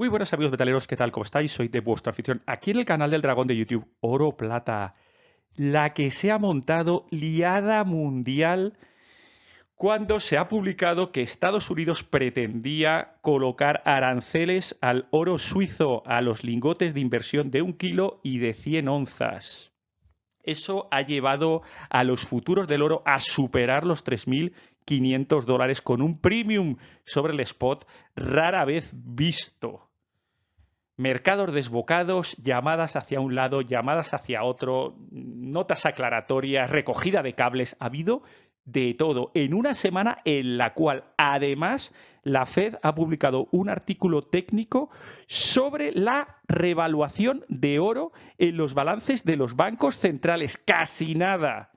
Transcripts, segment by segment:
Muy buenas amigos metaleros, ¿qué tal? ¿Cómo estáis? Soy de vuestro anfitrión aquí en el canal del Dragón de YouTube, Oro Plata, la que se ha montado liada mundial cuando se ha publicado que Estados Unidos pretendía colocar aranceles al oro suizo, a los lingotes de inversión de 1 kilo y de 100 onzas. Eso ha llevado a los futuros del oro a superar los $3.500 con un premium sobre el spot rara vez visto. Mercados desbocados, llamadas hacia un lado, llamadas hacia otro, notas aclaratorias, recogida de cables. Ha habido de todo en una semana en la cual, además, la Fed ha publicado un artículo técnico sobre la revaluación de oro en los balances de los bancos centrales. Casi nada.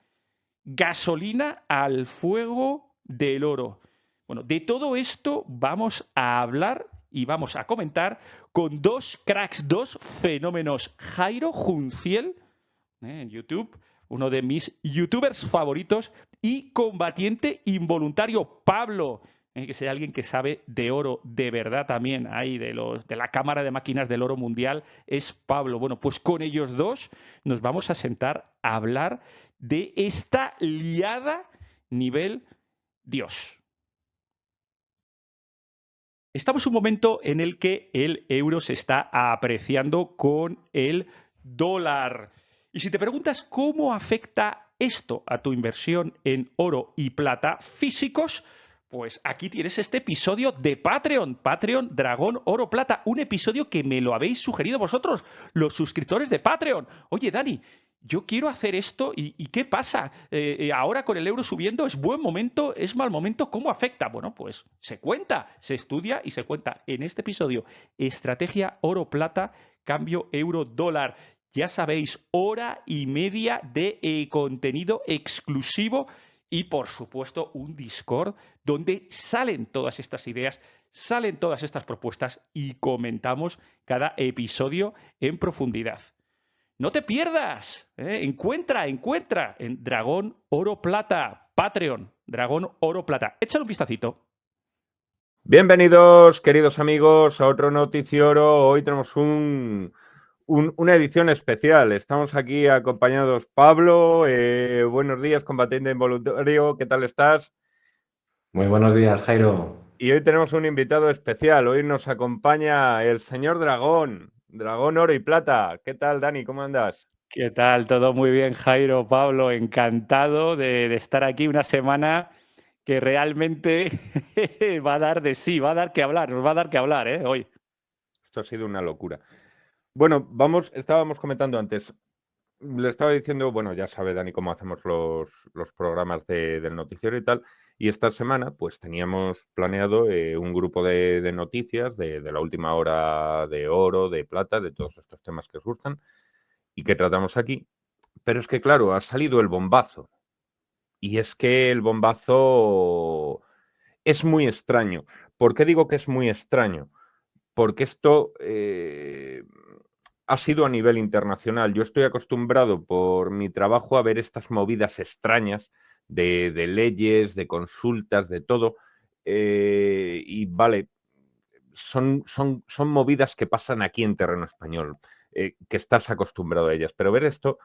Gasolina al fuego del oro. Bueno, de todo esto vamos a hablar y vamos a comentar con dos cracks, dos fenómenos. Jairo Junciel, en YouTube, uno de mis youtubers favoritos, y combatiente involuntario Pablo, que es alguien que sabe de oro de verdad también, ahí de la Cámara de Máquinas del Oro Mundial, es Pablo. Bueno, pues con ellos dos nos vamos a sentar a hablar de esta liada nivel Dios. Estamos en un momento en el que el euro se está apreciando con el dólar. Y si te preguntas cómo afecta esto a tu inversión en oro y plata físicos, pues aquí tienes este episodio de Patreon, Patreon Dragón Oro Plata, un episodio que me lo habéis sugerido vosotros, los suscriptores de Patreon. Oye, Dani, yo quiero hacer esto y ¿qué pasa? Ahora con el euro subiendo, ¿es buen momento? ¿Es mal momento? ¿Cómo afecta? Bueno, pues se cuenta, se estudia y se cuenta en este episodio. Estrategia oro-plata, cambio euro-dólar. Ya sabéis, hora y media de contenido exclusivo y, por supuesto, un Discord donde salen todas estas ideas, salen todas estas propuestas y comentamos cada episodio en profundidad. No te pierdas. Encuentra en Dragón Oro Plata, Patreon, Dragón Oro Plata. Échale un vistacito. Bienvenidos, queridos amigos, a otro noticiero. Hoy tenemos una edición especial. Estamos aquí acompañados. Pablo, buenos días, combatiente involuntario. ¿Qué tal estás? Muy buenos días, Jairo. Y hoy tenemos un invitado especial. Hoy nos acompaña el señor Dragón, Dragón Oro y Plata. ¿Qué tal, Dani? ¿Cómo andas? ¿Qué tal? Todo muy bien, Jairo, Pablo. Encantado de estar aquí una semana que realmente va a dar de sí, va a dar que hablar, nos va a dar que hablar, hoy. Esto ha sido una locura. Bueno, estábamos comentando antes. Le estaba diciendo, bueno, ya sabe Dani cómo hacemos los programas del noticiero y tal, y esta semana pues teníamos planeado un grupo de noticias de la última hora de oro, de plata, de todos estos temas que os gustan y que tratamos aquí, pero es que claro, ha salido el bombazo, y es que el bombazo es muy extraño. ¿Por qué digo que es muy extraño? Porque esto ha sido a nivel internacional. Yo estoy acostumbrado por mi trabajo a ver estas movidas extrañas de leyes, de consultas, de todo. Y vale, son movidas que pasan aquí en terreno español, que estás acostumbrado a ellas. Pero ver esto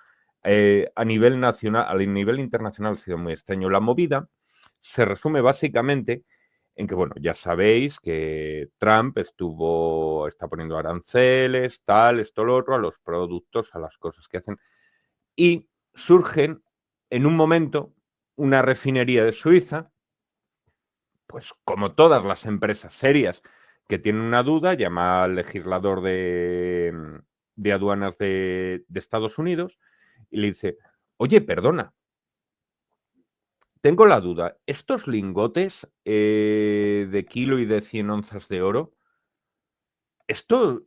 a nivel nacional, a nivel internacional ha sido muy extraño. La movida se resume básicamente en que, bueno, ya sabéis que Trump está poniendo aranceles, tal, esto, lo otro, a los productos, a las cosas que hacen. Y surgen en un momento una refinería de Suiza, pues como todas las empresas serias que tienen una duda, llama al legislador de aduanas de Estados Unidos y le dice, oye, perdona, tengo la duda, ¿estos lingotes de kilo y de 100 onzas de oro, esto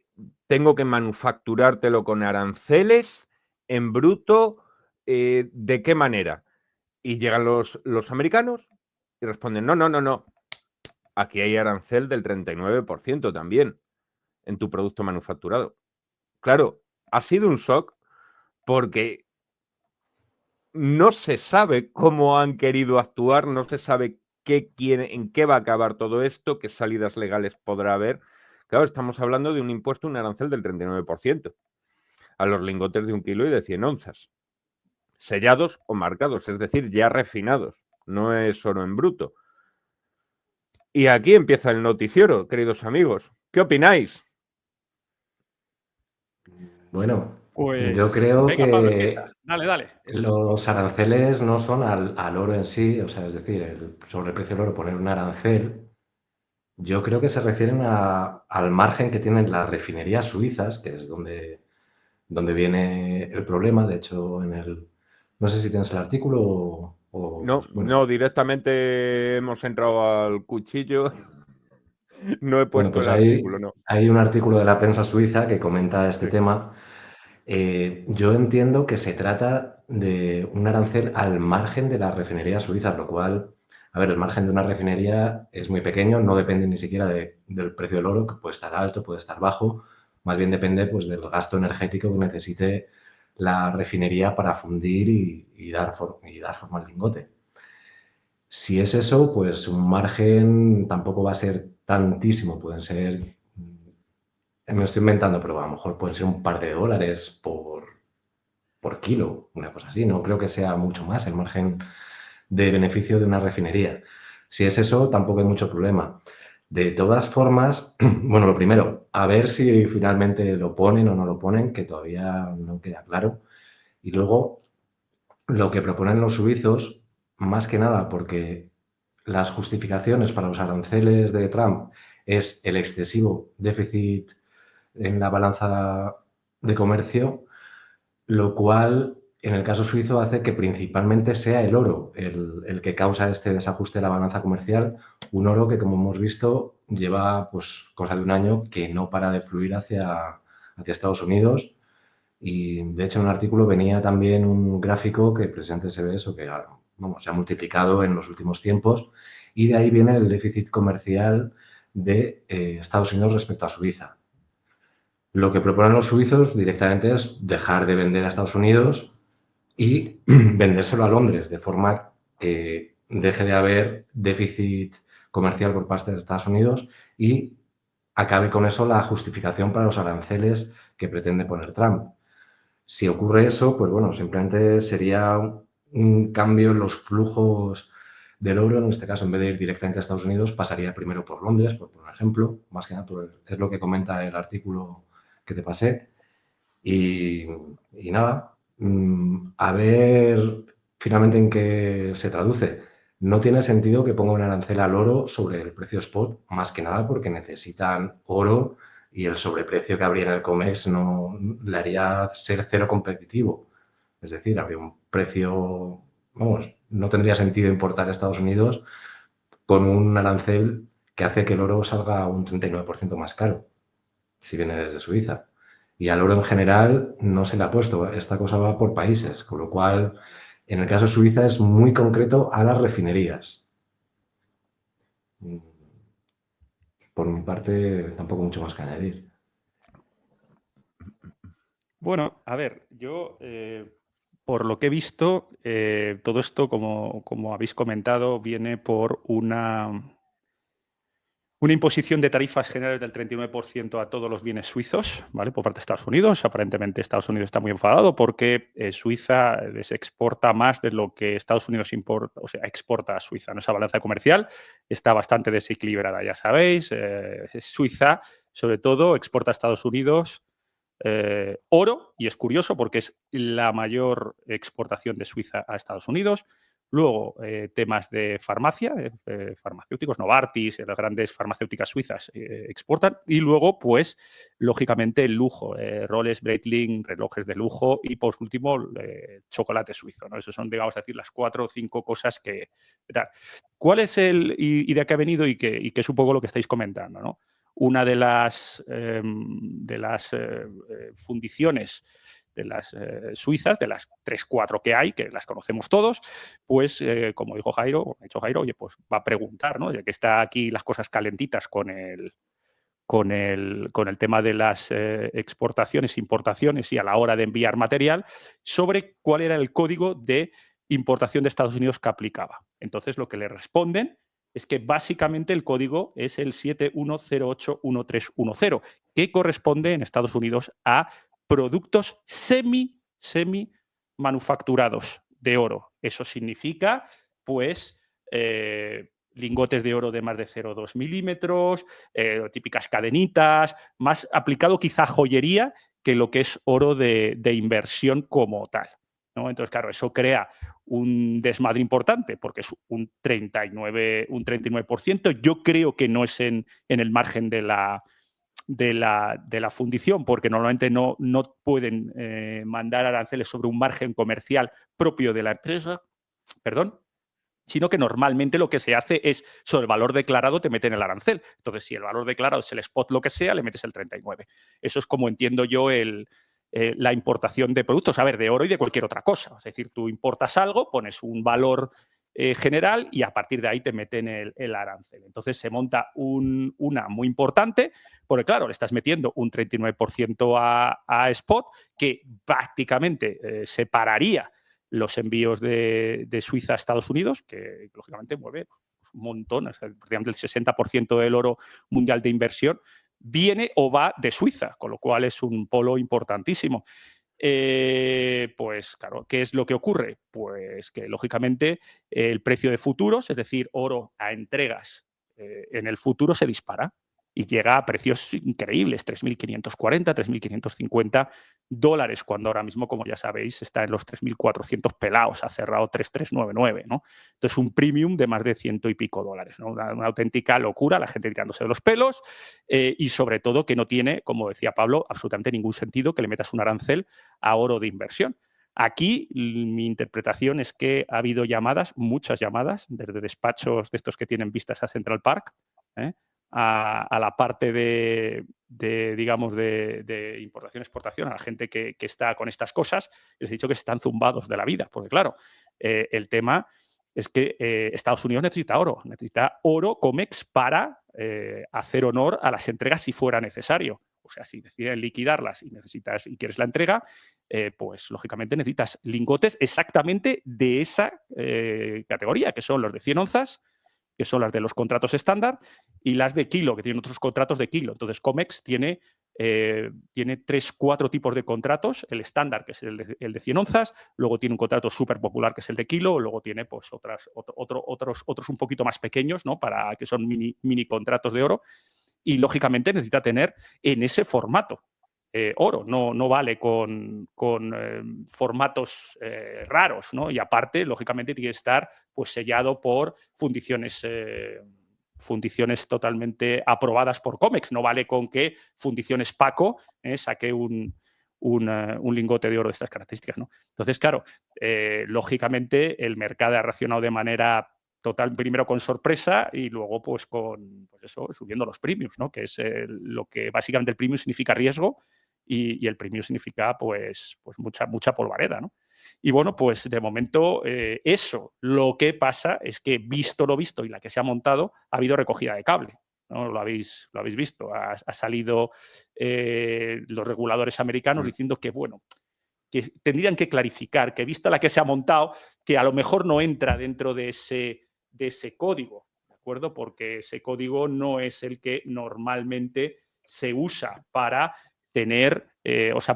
tengo que manufacturártelo con aranceles en bruto? ¿De qué manera? Y llegan los americanos y responden, no, no, no, no, aquí hay arancel del 39% también en tu producto manufacturado. Claro, ha sido un shock porque no se sabe cómo han querido actuar, no se sabe en qué va a acabar todo esto, qué salidas legales podrá haber. Claro, estamos hablando de un impuesto, un arancel del 39% a los lingotes de 1 kilo y de 100 onzas, sellados o marcados, es decir, ya refinados, no es oro en bruto. Y aquí empieza el noticiero, queridos amigos. ¿Qué opináis? Bueno, yo Pues creo venga, Pablo, que empieza. Dale, dale. los aranceles no son al oro en sí, o sea, es decir, sobre el precio del oro poner un arancel, yo creo que se refieren al margen que tienen las refinerías suizas, que es donde viene el problema. De hecho, no sé si tienes el artículo No, bueno, no, directamente hemos entrado al cuchillo. No he bueno, puesto pues el artículo, no. hay un artículo de la prensa suiza que comenta este Sí. tema. Yo entiendo que se trata de un arancel al margen de las refinerías suizas, lo cual, a ver, el margen de una refinería es muy pequeño, no depende ni siquiera del precio del oro, que puede estar alto, puede estar bajo, más bien depende pues, del gasto energético que necesite la refinería para fundir y dar forma al lingote. Si es eso, pues un margen tampoco va a ser tantísimo, pueden ser, me lo estoy inventando, pero a lo mejor pueden ser un par de dólares por kilo, una cosa así. No creo que sea mucho más el margen de beneficio de una refinería. Si es eso, tampoco hay mucho problema. De todas formas, bueno, lo primero, a ver si finalmente lo ponen o no lo ponen, que todavía no queda claro. Y luego, lo que proponen los suizos, más que nada porque las justificaciones para los aranceles de Trump es el excesivo déficit en la balanza de comercio, lo cual en el caso suizo hace que principalmente sea el oro el que causa este desajuste de la balanza comercial, un oro que, como hemos visto, lleva pues cosa de un año que no para de fluir hacia Estados Unidos. Y de hecho en un artículo venía también un gráfico que precisamente se ve eso, que vamos, se ha multiplicado en los últimos tiempos, y de ahí viene el déficit comercial de Estados Unidos respecto a Suiza. Lo que proponen los suizos directamente es dejar de vender a Estados Unidos y vendérselo a Londres, de forma que deje de haber déficit comercial por parte de Estados Unidos y acabe con eso la justificación para los aranceles que pretende poner Trump. Si ocurre eso, pues bueno, simplemente sería un cambio en los flujos del euro. En este caso, en vez de ir directamente a Estados Unidos, pasaría primero por Londres, por ejemplo, más que nada, es lo que comenta el artículo que te pasé. Y nada, a ver finalmente en qué se traduce. No tiene sentido que ponga un arancel al oro sobre el precio spot, más que nada porque necesitan oro y el sobreprecio que habría en el COMEX no le haría ser cero competitivo. Es decir, habría un precio, vamos, no tendría sentido importar a Estados Unidos con un arancel que hace que el oro salga un 39% más caro si viene desde Suiza. Y al oro en general no se le ha puesto. Esta cosa va por países, con lo cual, en el caso de Suiza es muy concreto a las refinerías. Por mi parte, tampoco mucho más que añadir. Bueno, a ver, yo, por lo que he visto, todo esto, como habéis comentado, viene por una imposición de tarifas generales del 39% a todos los bienes suizos, ¿vale? Por parte de Estados Unidos. Aparentemente Estados Unidos está muy enfadado porque Suiza les exporta más de lo que Estados Unidos importa, o sea, exporta a Suiza. ¿No? Esa balanza comercial está bastante desequilibrada, ya sabéis. Suiza, sobre todo, exporta a Estados Unidos oro, y es curioso porque es la mayor exportación de Suiza a Estados Unidos. Luego, temas de farmacia, farmacéuticos, Novartis, las grandes farmacéuticas suizas exportan. Y luego, pues, lógicamente, el lujo, Rolex, Breitling, relojes de lujo y, por último, chocolate suizo. ¿no? Esas son, digamos, decir, las 4 o 5 cosas que... ¿Cuál es y de qué ha venido y qué es un poco lo que estáis comentando? ¿no? Una de las fundiciones de las suizas, de las 3, 4 que hay, que las conocemos todos, pues como dijo Jairo, ha dicho Jairo, oye, pues va a preguntar, ¿no? Ya que está aquí las cosas calentitas con el tema de las exportaciones, importaciones y a la hora de enviar material, sobre cuál era el código de importación de Estados Unidos que aplicaba. Entonces, lo que le responden es que básicamente el código es el 71081310, que corresponde en Estados Unidos a productos semi manufacturados de oro. Eso significa, pues, lingotes de oro de más de 0,2 milímetros, típicas cadenitas, más aplicado quizá a joyería que lo que es oro de inversión como tal, ¿no? Entonces, claro, eso crea un desmadre importante porque es un 39%. Yo creo que no es en el margen de la fundición, porque normalmente no pueden mandar aranceles sobre un margen comercial propio de la empresa, perdón, sino que normalmente lo que se hace es, sobre el valor declarado te meten el arancel. Entonces, si el valor declarado es el spot lo que sea, le metes el 39. Eso es como entiendo yo la importación de productos, a ver, de oro y de cualquier otra cosa. Es decir, tú importas algo, pones un valor general y a partir de ahí te meten el arancel. Entonces se monta una muy importante, porque claro, le estás metiendo un 39% a spot, que prácticamente separaría los envíos de Suiza a Estados Unidos, que lógicamente mueve un montón, o sea, prácticamente el 60% del oro mundial de inversión viene o va de Suiza, con lo cual es un polo importantísimo. Pues claro, ¿qué es lo que ocurre? Pues que lógicamente el precio de futuros, es decir, oro a entregas en el futuro se dispara y llega a precios increíbles, 3.540, 3.550 dólares, cuando ahora mismo, como ya sabéis, está en los 3.400 pelados, ha cerrado 3.399, ¿no? Entonces, un premium de más de ciento y pico dólares, ¿no? Una auténtica locura, la gente tirándose de los pelos y sobre todo que no tiene, como decía Pablo, absolutamente ningún sentido que le metas un arancel a oro de inversión. Aquí mi interpretación es que ha habido llamadas, muchas llamadas, desde despachos de estos que tienen vistas a Central Park, a la parte digamos, de importación-exportación, a la gente que está con estas cosas, les he dicho que están zumbados de la vida, porque claro, el tema es que Estados Unidos necesita oro COMEX para hacer honor a las entregas si fuera necesario. O sea, si deciden liquidarlas y quieres la entrega, pues lógicamente necesitas lingotes exactamente de esa categoría, que son los de 100 onzas, que son las de los contratos estándar, y las de kilo, que tienen otros contratos de kilo. Entonces, COMEX tiene 3-4 tipos de contratos, el estándar, que es el de 100 onzas, luego tiene un contrato súper popular, que es el de kilo, luego tiene pues, otros un poquito más pequeños, ¿no? Para que son mini contratos de oro, y lógicamente necesita tener en ese formato. Oro, no vale con formatos raros, ¿no? Y aparte, lógicamente, tiene que estar pues, sellado por fundiciones totalmente aprobadas por COMEX. No vale con que Fundiciones Paco saque un lingote de oro de estas características, ¿no? Entonces, claro, lógicamente el mercado ha reaccionado de manera total, primero con sorpresa y luego pues con pues eso, subiendo los premiums, ¿no? Que es lo que básicamente el premium significa riesgo y el premium significa pues mucha polvareda, ¿no? Y bueno, pues de momento eso, lo que pasa es que visto lo visto y la que se ha montado, ha habido recogida de cable, ¿no? Lo habéis visto, ha salido los reguladores americanos diciendo que, bueno, que tendrían que clarificar, que vista la que se ha montado, que a lo mejor no entra dentro de ese código, ¿de acuerdo? Porque ese código no es el que normalmente se usa para tener,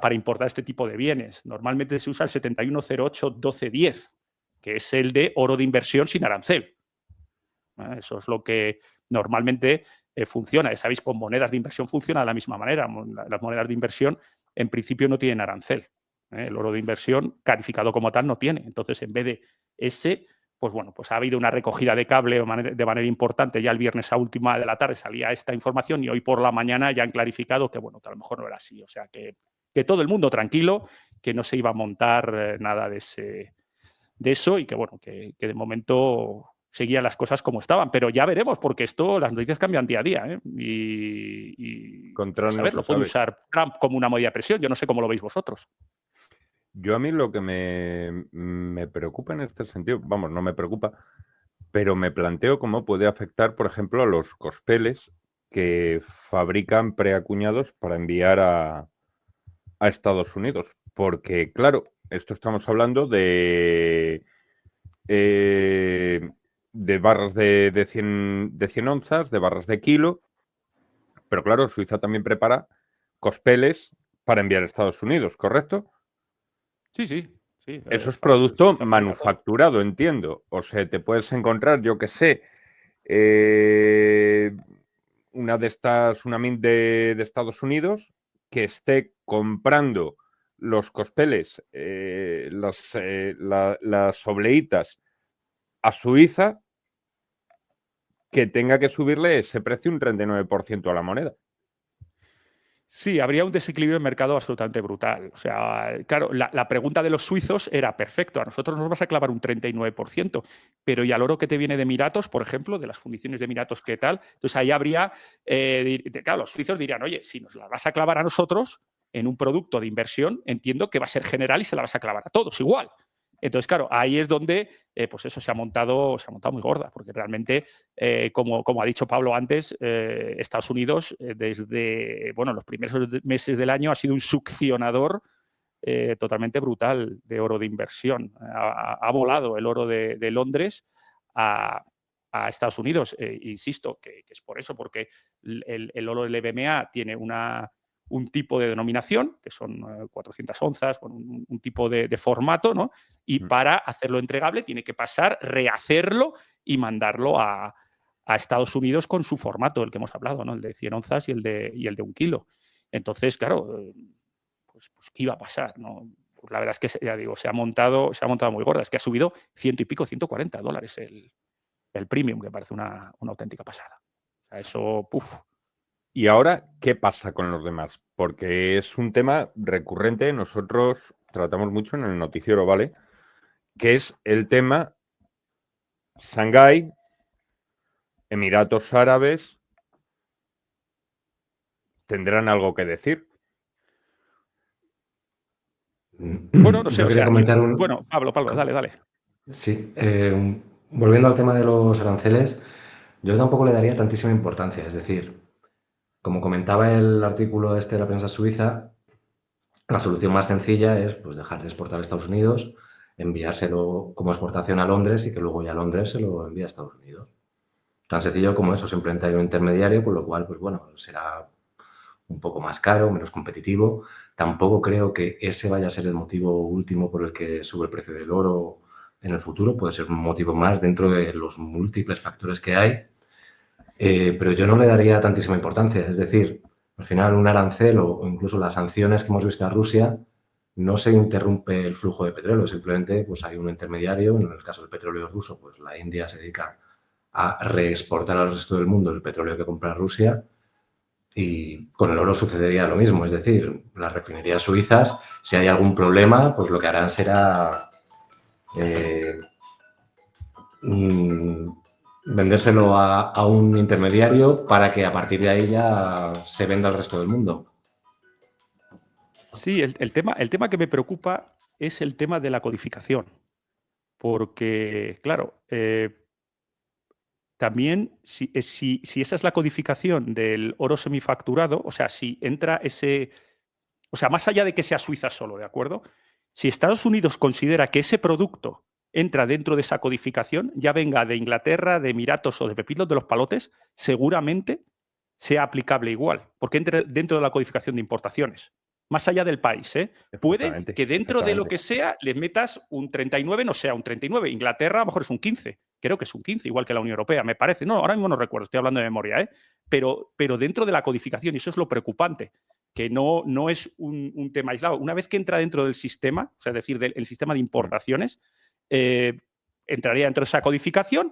para importar este tipo de bienes. Normalmente se usa el 7108-1210, que es el de oro de inversión sin arancel. Eso es lo que normalmente funciona. Ya sabéis, con monedas de inversión funciona de la misma manera. Las monedas de inversión, en principio, no tienen arancel. El oro de inversión, calificado como tal, no tiene. Entonces, en vez de ese, pues bueno, pues ha habido una recogida de cable de manera importante. Ya el viernes a última de la tarde salía esta información y hoy por la mañana ya han clarificado que, bueno, que a lo mejor no era así. O sea, que todo el mundo tranquilo, que no se iba a montar nada de eso y que, bueno, que de momento seguían las cosas como estaban. Pero ya veremos, porque las noticias cambian día a día. Y Control a no ver, se lo puede sabe. usar Trump como una medida de presión. Yo no sé cómo lo veis vosotros. Yo a mí lo que me preocupa en este sentido, vamos, no me preocupa, pero me planteo cómo puede afectar, por ejemplo, a los cospeles que fabrican preacuñados para enviar a Estados Unidos. Porque, claro, esto estamos hablando de de barras de 100 onzas, de barras de kilo, pero claro, Suiza también prepara cospeles para enviar a Estados Unidos, ¿correcto? Sí, sí, sí. Eso es producto Se fabrica todo. manufacturado, entiendo. O sea, te puedes encontrar, yo qué sé, una de estas, una mint de Estados Unidos que esté comprando los cospeles, las obleitas a Suiza, que tenga que subirle ese precio un 39% a la moneda. Sí, habría un desequilibrio de mercado absolutamente brutal. O sea, claro, la pregunta de los suizos era perfecto. A nosotros nos vas a clavar un 39%, pero ¿y al oro que te viene de Emiratos, por ejemplo, de las fundiciones de Emiratos, qué tal? Entonces ahí habría, claro, los suizos dirían, oye, si nos la vas a clavar a nosotros en un producto de inversión, entiendo que va a ser general y se la vas a clavar a todos igual. Entonces, claro, ahí es donde, pues eso se ha montado muy gorda, porque realmente, como ha dicho Pablo antes, Estados Unidos, desde los primeros meses del año, ha sido un succionador totalmente brutal de oro de inversión. Ha volado el oro de Londres a Estados Unidos. Insisto que es por eso, porque el oro del BMA tiene un tipo de denominación, que son 400 onzas, un tipo de formato, ¿no? Y para hacerlo entregable tiene que pasar, rehacerlo y mandarlo a Estados Unidos con su formato, el que hemos hablado, ¿no? El de 100 onzas y el de 1 kilo. Entonces, claro, pues ¿qué iba a pasar? ¿No? Pues la verdad es que, ya digo, se ha montado muy gorda. Es que ha subido ciento y pico, $140 el premium, que parece una auténtica pasada. O sea, eso, puf. Y ahora, ¿qué pasa con los demás? Porque es un tema recurrente, nosotros tratamos mucho en el noticiero, ¿vale? Que es el tema Shanghái, Emiratos Árabes, ¿tendrán algo que decir? Bueno, no sé, Yo o quería sea, comentar bueno, Pablo, dale. Sí, volviendo al tema de los aranceles, yo tampoco le daría tantísima importancia. Es decir, como comentaba el artículo este de la prensa suiza, la solución más sencilla es pues, dejar de exportar a Estados Unidos, enviárselo como exportación a Londres y que luego ya Londres se lo envíe a Estados Unidos. Tan sencillo como eso, simplemente hay un intermediario, con lo cual, pues bueno, será un poco más caro, menos competitivo. Tampoco creo que ese vaya a ser el motivo último por el que sube el precio del oro en el futuro. Puede ser un motivo más dentro de los múltiples factores que hay, pero yo no le daría tantísima importancia. Es decir, al final un arancel o incluso las sanciones que hemos visto a Rusia, no se interrumpe el flujo de petróleo, simplemente pues hay un intermediario, en el caso del petróleo ruso, pues la India se dedica a reexportar al resto del mundo el petróleo que compra Rusia. Y con el oro sucedería lo mismo, es decir, las refinerías suizas, si hay algún problema, pues lo que harán será vendérselo a un intermediario para que a partir de ahí ya se venda al resto del mundo. Sí, el tema que me preocupa es el tema de la codificación. Porque, claro, también si esa es la codificación del oro semifacturado, o sea, si entra ese. O sea, más allá de que sea Suiza solo, ¿de acuerdo? Si Estados Unidos considera que ese producto entra dentro de esa codificación, ya venga de Inglaterra, de Emiratos o de Pepitos de los Palotes, seguramente sea aplicable igual, porque entre dentro de la codificación de importaciones. Más allá del país, ¿eh? Puede Exactamente, que dentro de lo exactamente. que sea le metas un 39, no sea un 39. Inglaterra a lo mejor es un 15. Creo que es un 15, igual que la Unión Europea, me parece. No, ahora mismo no recuerdo, estoy hablando de memoria, ¿eh? Pero dentro de la codificación, y eso es lo preocupante, que no es un tema aislado. Una vez que entra dentro del sistema, o sea, es decir, del sistema de importaciones, entraría dentro de esa codificación,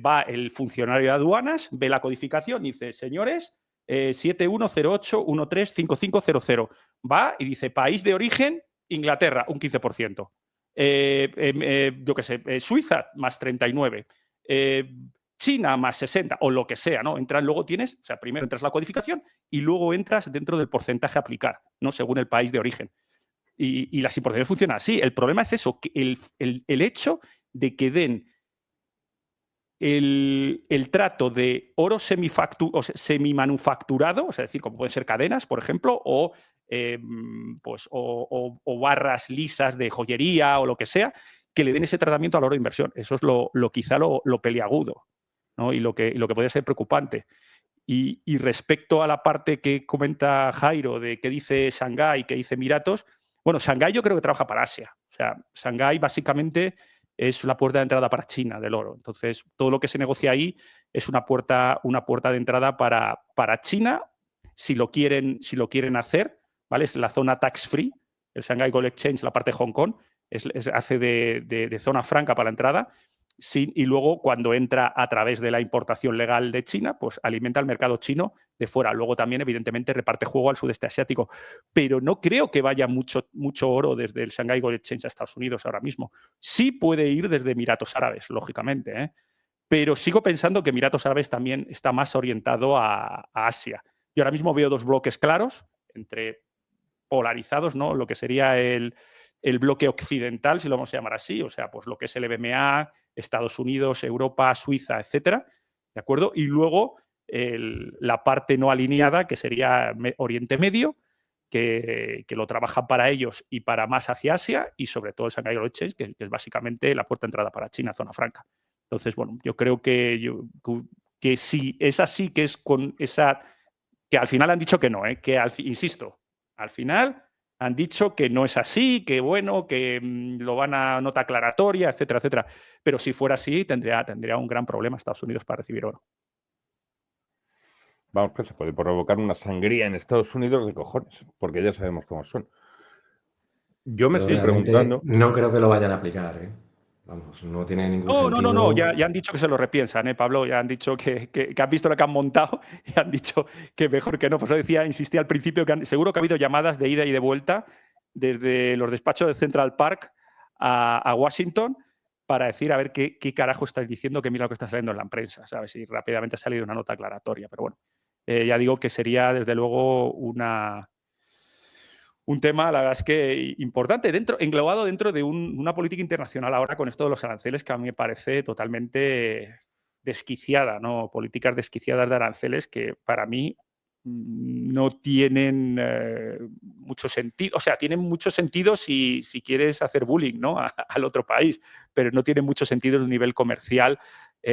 va el funcionario de aduanas, ve la codificación y dice, señores, 7108135500. Va y dice, país de origen, Inglaterra, un 15%. Yo qué sé, Suiza, más 39. China, más 60, o lo que sea, ¿no? Luego tienes, o sea, primero entras la codificación y luego entras dentro del porcentaje a aplicar, ¿no? Según el país de origen. Y las importaciones funcionan así. El problema es eso, que el hecho de que den el trato de oro semimanufacturado, o sea, es decir, como pueden ser cadenas, por ejemplo, o barras lisas de joyería o lo que sea, que le den ese tratamiento al oro de inversión. Eso es quizá lo peliagudo, ¿no? Y lo que puede ser preocupante. Y respecto a la parte que comenta Jairo de qué dice Shanghái, qué dice Emiratos, bueno, Shanghái yo creo que trabaja para Asia. O sea, Shanghái básicamente es la puerta de entrada para China del oro. Entonces, todo lo que se negocia ahí es una puerta de entrada para China, si lo quieren hacer, ¿vale? Es la zona tax-free, el Shanghai Gold Exchange, la parte de Hong Kong, hace de zona franca para la entrada. Sí, y luego, cuando entra a través de la importación legal de China, pues alimenta el mercado chino de fuera. Luego también, evidentemente, reparte juego al sudeste asiático. Pero no creo que vaya mucho oro desde el Shanghai Gold Exchange a Estados Unidos ahora mismo. Sí puede ir desde Emiratos Árabes, lógicamente, ¿eh? Pero sigo pensando que Emiratos Árabes también está más orientado a Asia. Yo ahora mismo veo dos bloques claros, entre polarizados, ¿no? Lo que sería el bloque occidental, si lo vamos a llamar así, o sea, pues lo que es el EMEA, Estados Unidos, Europa, Suiza, etcétera, ¿de acuerdo? Y luego la parte no alineada, que sería Oriente Medio, que lo trabajan para ellos y para más hacia Asia, y sobre todo el Shanghai Gold Exchange, que es básicamente la puerta de entrada para China, zona franca. Entonces, bueno, yo creo que si es así, que es con esa... que al final han dicho que no, que insisto, al final han dicho que no es así, que bueno, que lo van a nota aclaratoria, etcétera, etcétera. Pero si fuera así, tendría un gran problema Estados Unidos para recibir oro. Vamos, que se puede provocar una sangría en Estados Unidos de cojones, porque ya sabemos cómo son. Yo me estoy preguntando... No creo que lo vayan a aplicar, ¿eh? Vamos, no tiene ningún sentido. No. Ya han dicho que se lo repiensan, Pablo. Ya han dicho que han visto lo que han montado y han dicho que mejor que no. Por eso insistía al principio que seguro que ha habido llamadas de ida y de vuelta desde los despachos de Central Park a Washington para decir a ver qué carajo estáis diciendo, que mira lo que está saliendo en la prensa, ¿sabes? Y rápidamente ha salido una nota aclaratoria. Pero bueno, ya digo que sería desde luego un tema, la verdad es que importante, englobado dentro de una política internacional ahora con esto de los aranceles, que a mí me parece totalmente desquiciada, ¿no? Políticas desquiciadas de aranceles que para mí no tienen mucho sentido. O sea, tienen mucho sentido si quieres hacer bullying, ¿no? al otro país, pero no tienen mucho sentido de un nivel comercial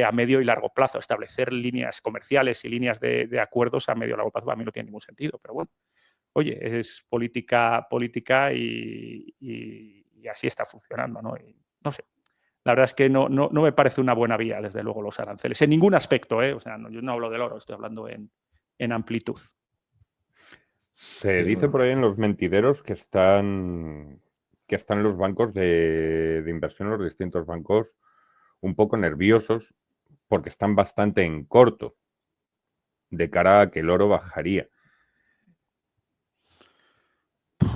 a medio y largo plazo. Establecer líneas comerciales y líneas de acuerdos a medio y largo plazo a mí no tiene ningún sentido, pero bueno. Oye, es política y así está funcionando, ¿no? Y no sé. La verdad es que no me parece una buena vía, desde luego, los aranceles. En ningún aspecto, ¿eh? O sea, yo no hablo del oro, estoy hablando en amplitud. Se dice por ahí en los mentideros que están los bancos de inversión, los distintos bancos, un poco nerviosos porque están bastante en corto de cara a que el oro bajaría.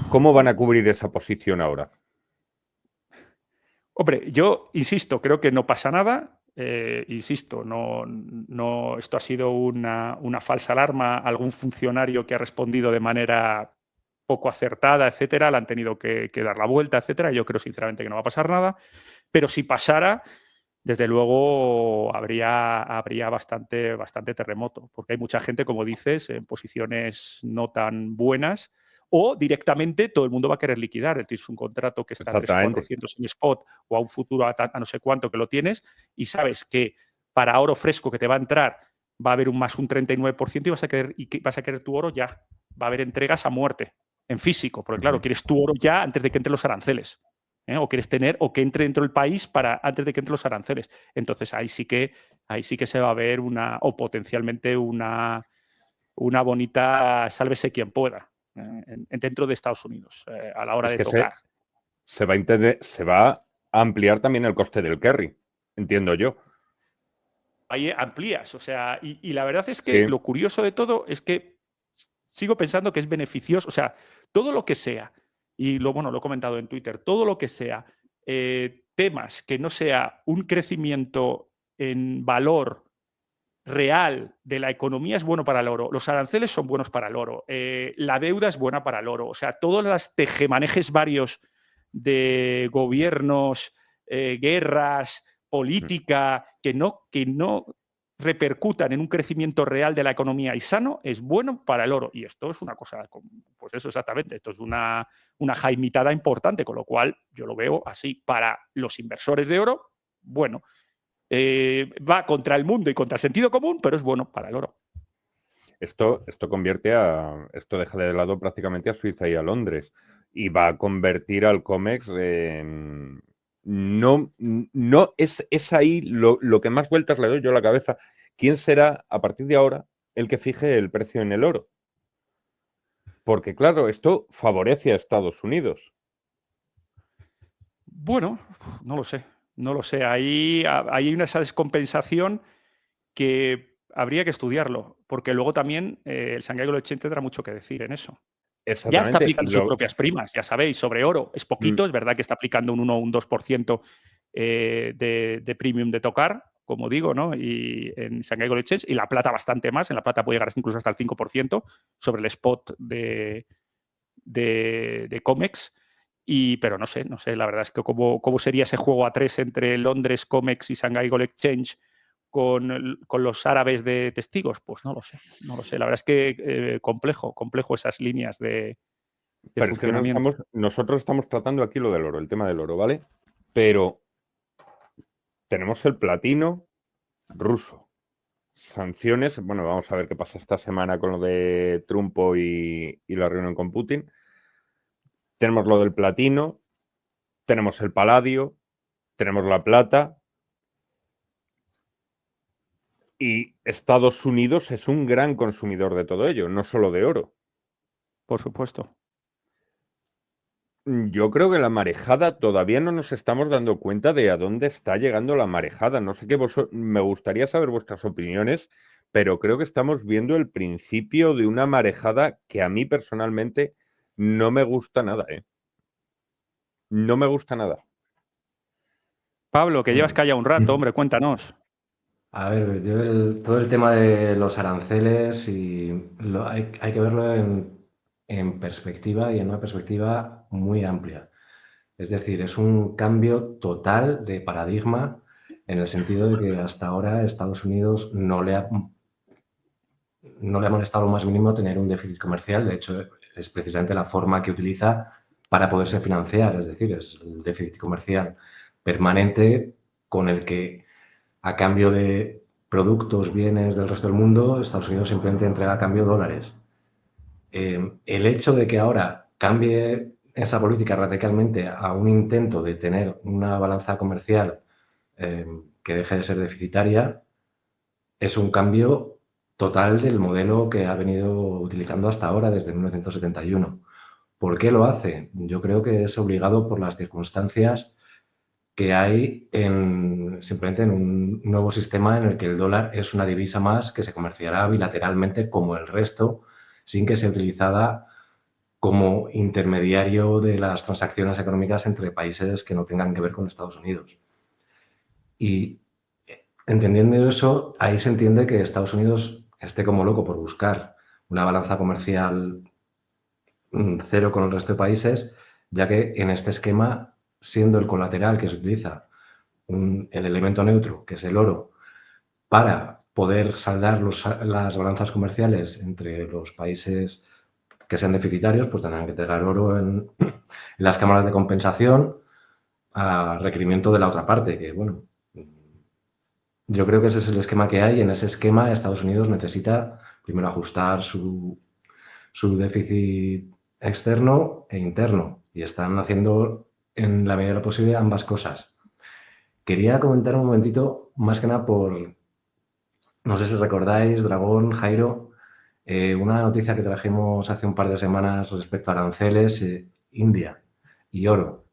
¿Cómo van a cubrir esa posición ahora? Hombre, yo insisto, creo que no pasa nada. Insisto, esto ha sido una falsa alarma. Algún funcionario que ha respondido de manera poco acertada, etcétera, le han tenido que dar la vuelta, etcétera. Yo creo sinceramente que no va a pasar nada. Pero si pasara, desde luego habría bastante terremoto, porque hay mucha gente, como dices, en posiciones no tan buenas, o directamente todo el mundo va a querer liquidar. Tienes un contrato que está a 3.400 en spot o a un futuro a no sé cuánto que lo tienes y sabes que para oro fresco que te va a entrar va a haber un más un 39% y vas a querer tu oro ya. Va a haber entregas a muerte en físico, porque claro, quieres tu oro ya antes de que entren los aranceles. O quieres tener o que entre dentro del país antes de que entren los aranceles. Entonces ahí sí que se va a ver potencialmente una bonita sálvese quien pueda dentro de Estados Unidos a la hora de tocar. Se va a ampliar también el coste del carry, entiendo yo. Ahí amplías, o sea, y la verdad es que lo curioso de todo es que sigo pensando que es beneficioso, o sea, todo lo que sea, y lo he comentado en Twitter, todo lo que sea temas que no sea un crecimiento en valor real de la economía es bueno para el oro, los aranceles son buenos para el oro, la deuda es buena para el oro, o sea, todos los tejemanejes varios de gobiernos, guerras, política, que no repercutan en un crecimiento real de la economía y sano, es bueno para el oro. Y esto es una cosa, pues eso exactamente, esto es una jaimitada importante, con lo cual yo lo veo así. Para los inversores de oro, bueno, va contra el mundo y contra el sentido común, pero es bueno para el oro. Esto deja de lado prácticamente a Suiza y a Londres y va a convertir al COMEX en... No es ahí lo que más vueltas le doy yo a la cabeza. ¿Quién será a partir de ahora el que fije el precio en el oro? Porque claro, esto favorece a Estados Unidos. Bueno, no lo sé, no lo sé. Ahí hay esa descompensación que habría que estudiarlo, porque luego también el Shanghai Gold Exchange tendrá mucho que decir en eso. Ya está Exactamente. aplicando sus propias primas, ya sabéis, sobre oro. Es poquito, es verdad que está aplicando un 1 o un 2% de premium de tocar, como digo, ¿no? Y en Shanghai Gold Exchange, y la plata bastante más. En la plata puede llegar incluso hasta el 5% sobre el spot de COMEX. Pero no sé, la verdad es que cómo sería ese juego a tres entre Londres, COMEX y Shanghai Gold Exchange con los árabes de testigos, pues no lo sé. La verdad es que complejo esas líneas de Pero es que funcionamiento. nosotros estamos tratando aquí lo del oro, el tema del oro, ¿vale? Pero tenemos el platino ruso. Sanciones, bueno, vamos a ver qué pasa esta semana con lo de Trump y la reunión con Putin. Tenemos lo del platino, tenemos el paladio, tenemos la plata y Estados Unidos es un gran consumidor de todo ello, no solo de oro. Por supuesto. Yo creo que la marejada todavía no nos estamos dando cuenta de a dónde está llegando la marejada. No sé qué me gustaría saber vuestras opiniones, pero creo que estamos viendo el principio de una marejada que a mí personalmente no me gusta nada, ¿eh? No me gusta nada. Pablo, que llevas Bueno, callado un rato, hombre, cuéntanos. a ver, todo el tema de los aranceles hay que verlo en perspectiva y en una perspectiva muy amplia. Es decir, es un cambio total de paradigma en el sentido de que hasta ahora Estados Unidos no le ha molestado lo más mínimo tener un déficit comercial. De hecho, es precisamente la forma que utiliza para poderse financiar. Es decir, es el déficit comercial permanente con el que, a cambio de productos, bienes del resto del mundo, Estados Unidos simplemente entrega a cambio dólares. El hecho de que ahora cambie esa política radicalmente a un intento de tener una balanza comercial que deje de ser deficitaria es un cambio total del modelo que ha venido utilizando hasta ahora, desde 1971. ¿Por qué lo hace? Yo creo que es obligado por las circunstancias que hay simplemente en un nuevo sistema en el que el dólar es una divisa más que se comerciará bilateralmente como el resto, sin que sea utilizada como intermediario de las transacciones económicas entre países que no tengan que ver con Estados Unidos. Y entendiendo eso, ahí se entiende que Estados Unidos esté como loco por buscar una balanza comercial cero con el resto de países, ya que en este esquema, siendo el colateral que se utiliza el elemento neutro, que es el oro, para poder saldar las balanzas comerciales entre los países que sean deficitarios, pues tendrán que entregar oro en las cámaras de compensación a requerimiento de la otra parte, que bueno, yo creo que ese es el esquema que hay. En ese esquema Estados Unidos necesita primero ajustar su déficit externo e interno y están haciendo en la medida de lo posible ambas cosas. Quería comentar un momentito, más que nada no sé si recordáis, Dragón, Jairo, una noticia que trajimos hace un par de semanas respecto a aranceles, India y oro,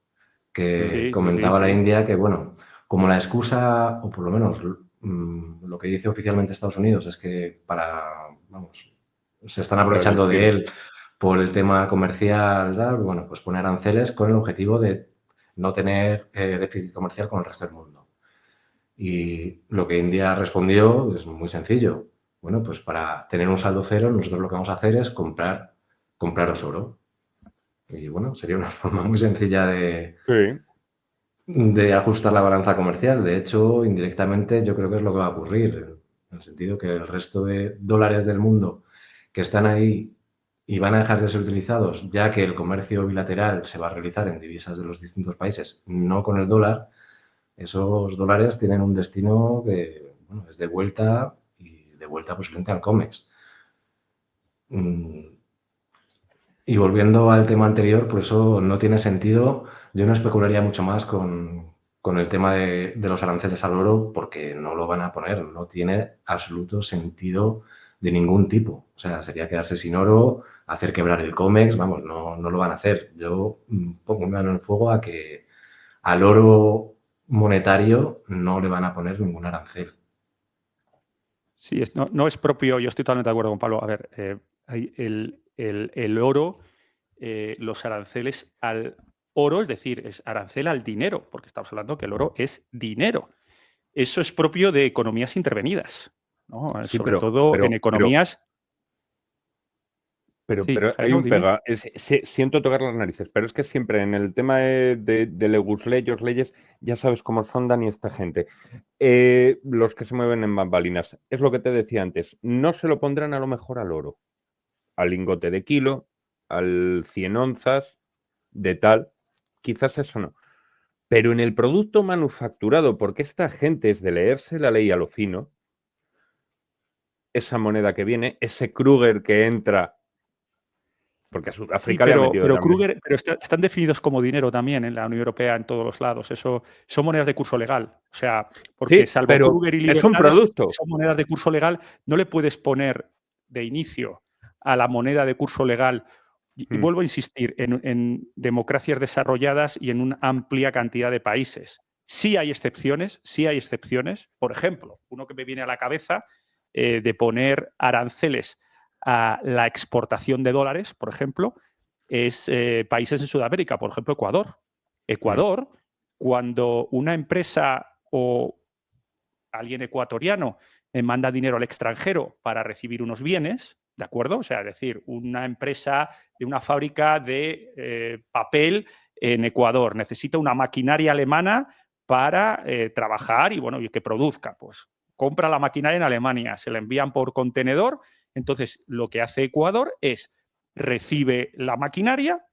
que comentaba la India que, bueno, como la excusa, o por lo menos lo que dice oficialmente Estados Unidos es que se están aprovechando de él por el tema comercial, bueno, pues poner aranceles con el objetivo de no tener déficit comercial con el resto del mundo. Y lo que India respondió es muy sencillo. Bueno, pues para tener un saldo cero, nosotros lo que vamos a hacer es compraros oro. Y bueno, sería una forma muy sencilla de ajustar la balanza comercial. De hecho, indirectamente yo creo que es lo que va a ocurrir. en el sentido que el resto de dólares del mundo que están ahí y van a dejar de ser utilizados, ya que el comercio bilateral se va a realizar en divisas de los distintos países, no con el dólar, esos dólares tienen un destino que, bueno, es de vuelta y de vuelta posiblemente al COMEX. Y volviendo al tema anterior, por eso no tiene sentido. Yo no especularía mucho más con el tema de los aranceles al oro porque no lo van a poner. No tiene absoluto sentido de ningún tipo. O sea, sería quedarse sin oro, hacer quebrar el COMEX. Vamos, no lo van a hacer. Yo pongo mi mano en el fuego a que al oro monetario no le van a poner ningún arancel. Sí, no es propio, yo estoy totalmente de acuerdo con Pablo. A ver, hay el oro, los aranceles al oro, es decir, es arancel al dinero, porque estamos hablando que el oro es dinero. Eso es propio de economías intervenidas, ¿no? Sí, Sobre todo en economías. Sí, pero hay Jairo, un dime. pega. Siento tocar las narices, pero es que siempre en el tema de legislación, leyes, ya sabes cómo son Dani esta gente. Los que se mueven en bambalinas. Es lo que te decía antes. No se lo pondrán a lo mejor al oro, al lingote de kilo, al 100 onzas, de tal. Quizás eso no. Pero en el producto manufacturado, porque esta gente es de leerse la ley a lo fino, esa moneda que viene, ese Kruger que entra, porque a Sí, Sudáfrica le ha metido pero también. Kruger, están definidos como dinero también en la Unión Europea en todos los lados. Eso son monedas de curso legal. O sea, porque Sí, salvo pero Kruger y es un libertades, producto. son monedas de curso legal. No le puedes poner de inicio a la moneda de curso legal. Y vuelvo a insistir, en democracias desarrolladas y en una amplia cantidad de países. Sí hay excepciones, sí hay excepciones. Por ejemplo, uno que me viene a la cabeza de poner aranceles a la exportación de dólares, por ejemplo, es países en Sudamérica, por ejemplo, Ecuador. Ecuador, cuando una empresa o alguien ecuatoriano manda dinero al extranjero para recibir unos bienes, ¿de acuerdo? O sea, es decir, una empresa de una fábrica de papel en Ecuador necesita una maquinaria alemana para trabajar y, bueno, y que produzca. Pues compra la maquinaria en Alemania, se la envían por contenedor. Entonces, lo que hace Ecuador es recibe la maquinaria,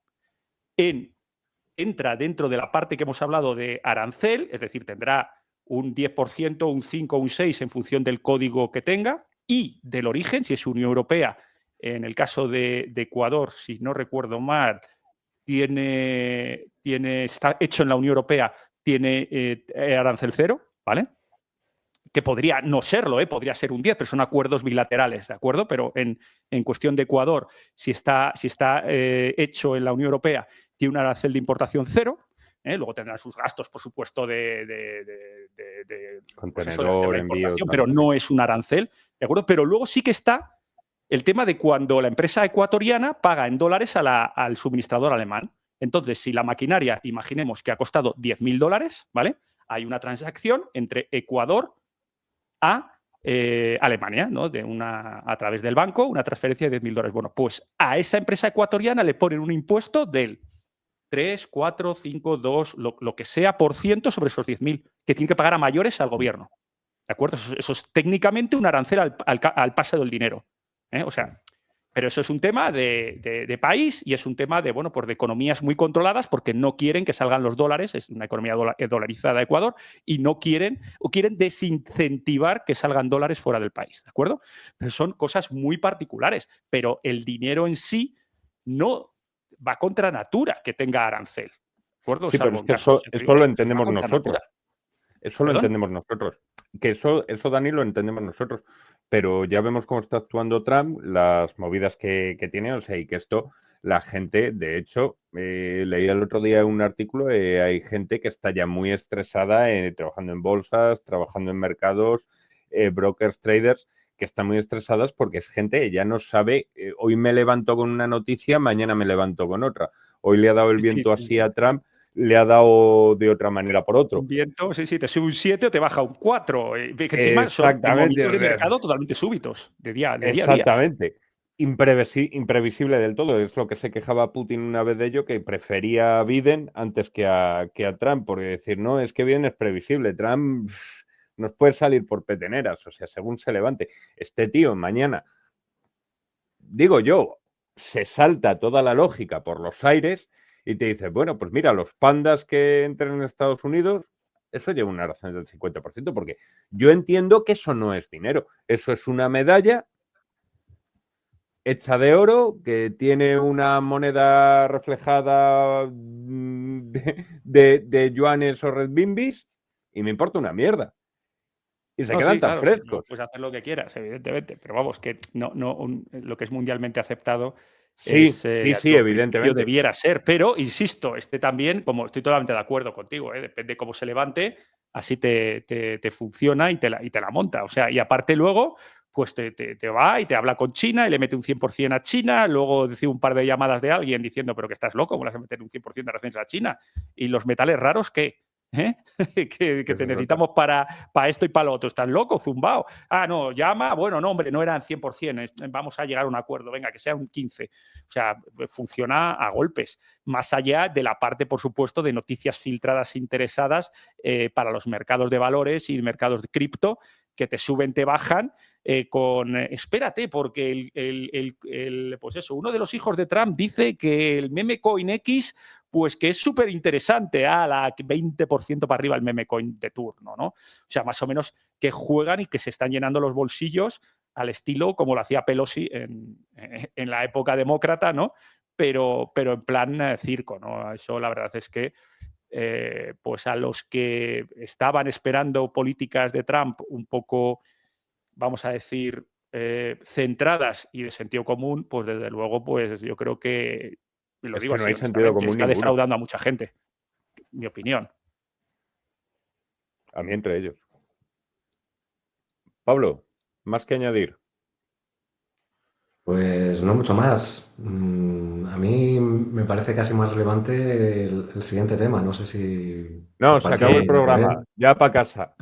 entra dentro de la parte que hemos hablado de arancel, es decir, tendrá un 10%, un 5, un 6 en función del código que tenga y del origen, si es Unión Europea. En el caso de Ecuador, si no recuerdo mal, está hecho en la Unión Europea, tiene arancel cero, ¿vale? Que podría no serlo, podría ser un 10, pero son acuerdos bilaterales, ¿de acuerdo? Pero en cuestión de Ecuador, si está hecho en la Unión Europea, tiene un arancel de importación cero. Luego tendrán sus gastos, por supuesto, pues eso, de hacer Contenedor, la envío, importación, tal. pero no es un arancel, ¿de acuerdo? Pero luego sí que está el tema de cuando la empresa ecuatoriana paga en dólares al suministrador alemán. Entonces, si la maquinaria, imaginemos que ha costado $10.000, ¿vale? Hay una transacción entre Ecuador a Alemania, ¿no? A través del banco, una transferencia de $10.000. Bueno, pues a esa empresa ecuatoriana le ponen un impuesto del 3, 4, 5, 2, lo que sea por ciento sobre esos 10.000 que tiene que pagar a mayores al gobierno. ¿De acuerdo? Eso es técnicamente un arancel al pase del dinero. O sea, pero eso es un tema de país y es un tema de, bueno, pues de economías muy controladas porque no quieren que salgan los dólares, es una economía dolarizada de Ecuador, y no quieren o quieren desincentivar que salgan dólares fuera del país, ¿de acuerdo? Pero son cosas muy particulares, pero el dinero en sí no va contra natura que tenga arancel, ¿de acuerdo? Sí, pero Salvo es en que casos eso lo va entendemos contra nosotros. natura. Eso lo ¿Perdón? entendemos nosotros. Que eso, Dani, lo entendemos nosotros. Pero ya vemos cómo está actuando Trump, las movidas que tiene, o sea, y que esto, la gente, de hecho, leí el otro día un artículo, hay gente que está ya muy estresada trabajando en bolsas, trabajando en mercados, brokers, traders, que están muy estresadas porque es gente que ya no sabe, hoy me levanto con una noticia, mañana me levanto con otra. Hoy le ha dado el Sí, viento así a Trump, le ha dado de otra manera por otro. un viento, sí, te sube un 7 o te baja un 4. Que encima son Exactamente. movimientos de mercado totalmente súbitos, de día a día. Exactamente. Imprevisible del todo. Es lo que se quejaba Putin una vez de ello, que prefería a Biden antes que a Trump, porque decir, no, es que Biden es previsible. Trump nos puede salir por peteneras, o sea, según se levante. Este tío mañana, digo yo, se salta toda la lógica por los aires y te dice, bueno, pues mira, los pandas que entren en Estados Unidos, eso lleva una razón del 50%, porque yo entiendo que eso no es dinero, eso es una medalla hecha de oro que tiene una moneda reflejada de yuanes o renminbis y me importa una mierda. Y se No, quedan sí, tan claro, sí, frescos. puedes hacer lo que quieras, evidentemente, pero vamos, que lo que es mundialmente aceptado Sí, es, sí, ya sí, digo, en principio evidentemente. debiera ser, pero insisto, también, como estoy totalmente de acuerdo contigo, depende cómo se levante, así te funciona y te la monta. O sea, y aparte luego, pues te va y te habla con China y le mete un 100% a China, luego dice un par de llamadas de alguien diciendo, pero que estás loco, ¿cómo le vas a meter un 100% de relaciones a China? ¿Y los metales raros qué? ¿Eh? que te necesitamos para esto y para lo otro. ¿Estás loco, zumbao? Ah, no, llama. Bueno, no, hombre, no eran 100%. Vamos a llegar a un acuerdo. Venga, que sea un 15%. O sea, funciona a golpes. Más allá de la parte, por supuesto, de noticias filtradas interesadas para los mercados de valores y mercados de cripto que te suben, te bajan. Espérate, porque pues eso, uno de los hijos de Trump dice que el meme coin X pues que es súper interesante, la 20% para arriba el meme coin de turno, ¿no? O sea, más o menos que juegan y que se están llenando los bolsillos al estilo como lo hacía Pelosi en la época demócrata, ¿no? Pero en plan circo, ¿no? Eso la verdad es que pues a los que estaban esperando políticas de Trump un poco, vamos a decir, centradas y de sentido común, pues desde luego, pues yo creo que, y lo Es digo que no así hay sentido honestamente, común está ninguno. defraudando a mucha gente, mi opinión. A mí entre ellos. Pablo, más que añadir. Pues no mucho más. A mí me parece casi más relevante el siguiente tema. No sé si No, os se parece acabó que el ¿Qué? empiece programa. bien. Ya para casa.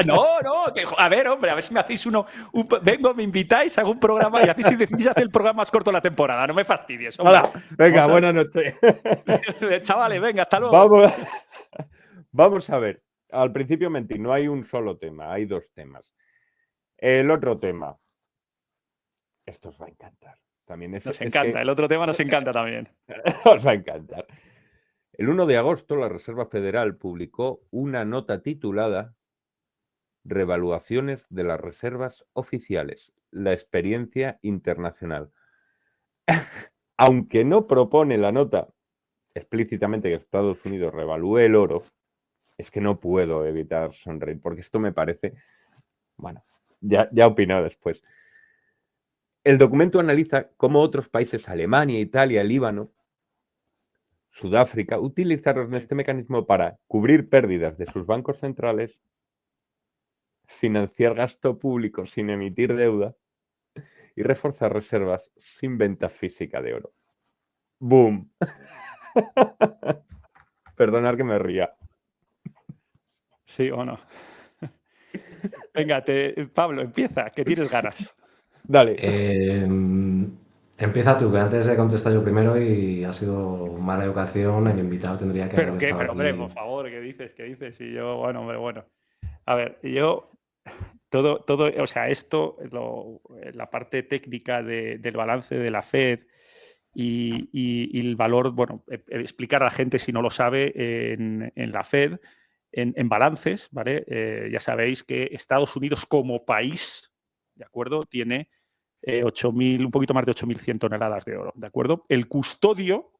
No, no, a ver, hombre, a ver si me hacéis vengo, me invitáis, hago un programa y si decidís hacer el programa más corto de la temporada, no me fastidies, hombre. Hala, venga, Vamos a buenas noches. Chavales, venga, hasta luego. Vamos, vamos a ver. Al principio mentí, no hay un solo tema, hay dos temas. El otro tema. Esto os va a encantar. También Nos es que encanta, el otro tema nos encanta también. os va a encantar. El 1 de agosto, la Reserva Federal publicó una nota titulada Revaluaciones de las reservas oficiales, la experiencia internacional. Aunque no propone la nota explícitamente que Estados Unidos revalúe el oro, es que no puedo evitar sonreír, porque esto me parece, bueno, ya he opinado después. El documento analiza cómo otros países, Alemania, Italia, Líbano, Sudáfrica, utilizaron este mecanismo para cubrir pérdidas de sus bancos centrales, financiar gasto público sin emitir deuda y reforzar reservas sin venta física de oro. ¡Boom! Perdonad que me ría. Sí o no. Venga, Pablo, empieza, que tienes ganas. Dale. Empieza tú, que antes he contestado yo primero y ha sido mala educación. El invitado tendría que haber ¿Pero qué? estado Pero hombre, aquí. por favor, ¿qué dices? ¿Qué dices? Y yo, bueno, hombre, bueno. A ver, yo o sea, la parte técnica del balance de la Fed y el valor, bueno, explicar a la gente si no lo sabe en la Fed, en balances, ¿vale? Ya sabéis que Estados Unidos como país, ¿de acuerdo? Tiene 8.000, un poquito más de 8.100 toneladas de oro, ¿de acuerdo? El custodio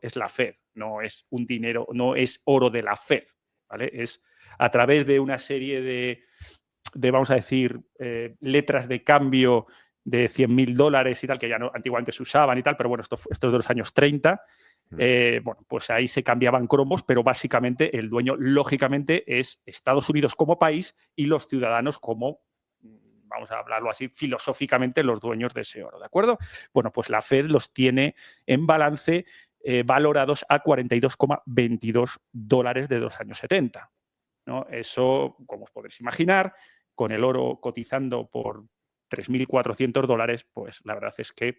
es la Fed, no es un dinero, no es oro de la Fed, ¿vale? Es a través de una serie de vamos a decir, letras de cambio de $100.000 y tal, que ya no, antiguamente se usaban y tal, pero bueno, esto es de los años 30. Bueno, pues ahí se cambiaban cromos, pero básicamente el dueño, lógicamente, es Estados Unidos como país y los ciudadanos como, vamos a hablarlo así, filosóficamente, los dueños de ese oro, ¿de acuerdo? Bueno, pues la Fed los tiene en balance valorados a $42,22 de los años 70. ¿No? Eso, como os podéis imaginar, con el oro cotizando por $3.400, pues la verdad es que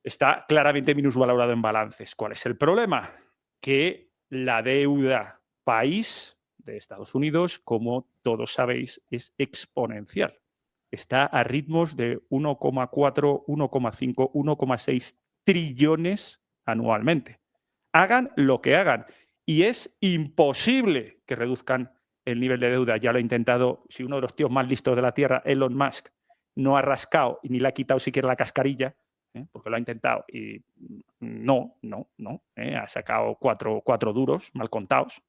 está claramente minusvalorado en balances. ¿Cuál es el problema? Que la deuda país de Estados Unidos, como todos sabéis, es exponencial. Está a ritmos de 1,4, 1,5, 1,6 trillones anualmente. Hagan lo que hagan. Y es imposible que reduzcan el nivel de deuda. Ya lo ha intentado, si uno de los tíos más listos de la Tierra, Elon Musk, no ha rascado y ni le ha quitado siquiera la cascarilla, porque lo ha intentado y no, ha sacado cuatro duros mal contados,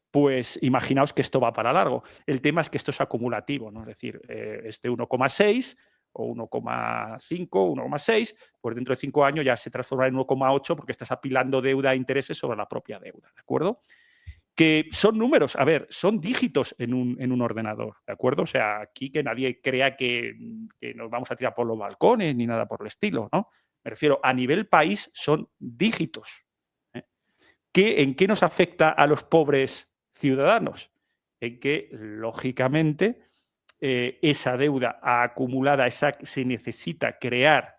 pues imaginaos que esto va para largo. El tema es que esto es acumulativo, ¿no? Es decir, este 1,6 o 1,5, 1,6, pues dentro de 5 años ya se transformará en 1,8 porque estás apilando deuda e intereses sobre la propia deuda, ¿de acuerdo? Que son números, a ver, son dígitos en un ordenador, ¿de acuerdo? O sea, aquí que nadie crea que nos vamos a tirar por los balcones ni nada por el estilo, ¿no? Me refiero, a nivel país son dígitos. ¿En qué nos afecta a los pobres ciudadanos? En que, lógicamente, esa deuda acumulada, se necesita crear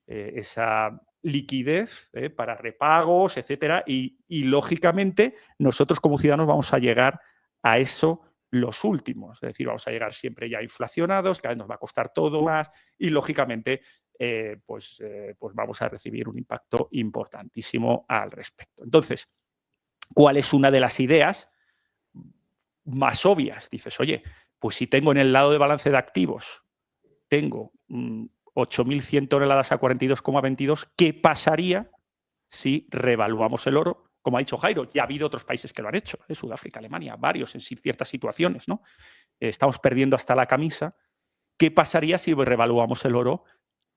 esa liquidez para repagos, etcétera, y lógicamente nosotros como ciudadanos vamos a llegar a eso los últimos, es decir, vamos a llegar siempre ya inflacionados, cada vez nos va a costar todo más y lógicamente pues vamos a recibir un impacto importantísimo al respecto. Entonces, ¿cuál es una de las ideas más obvias? Dices, oye, pues si tengo en el lado de balance de activos, tengo 8.100 toneladas a 42,22, ¿qué pasaría si revaluamos el oro? Como ha dicho Jairo, ya ha habido otros países que lo han hecho, Sudáfrica, Alemania, varios en ciertas situaciones, ¿no? Estamos perdiendo hasta la camisa. ¿Qué pasaría si revaluamos el oro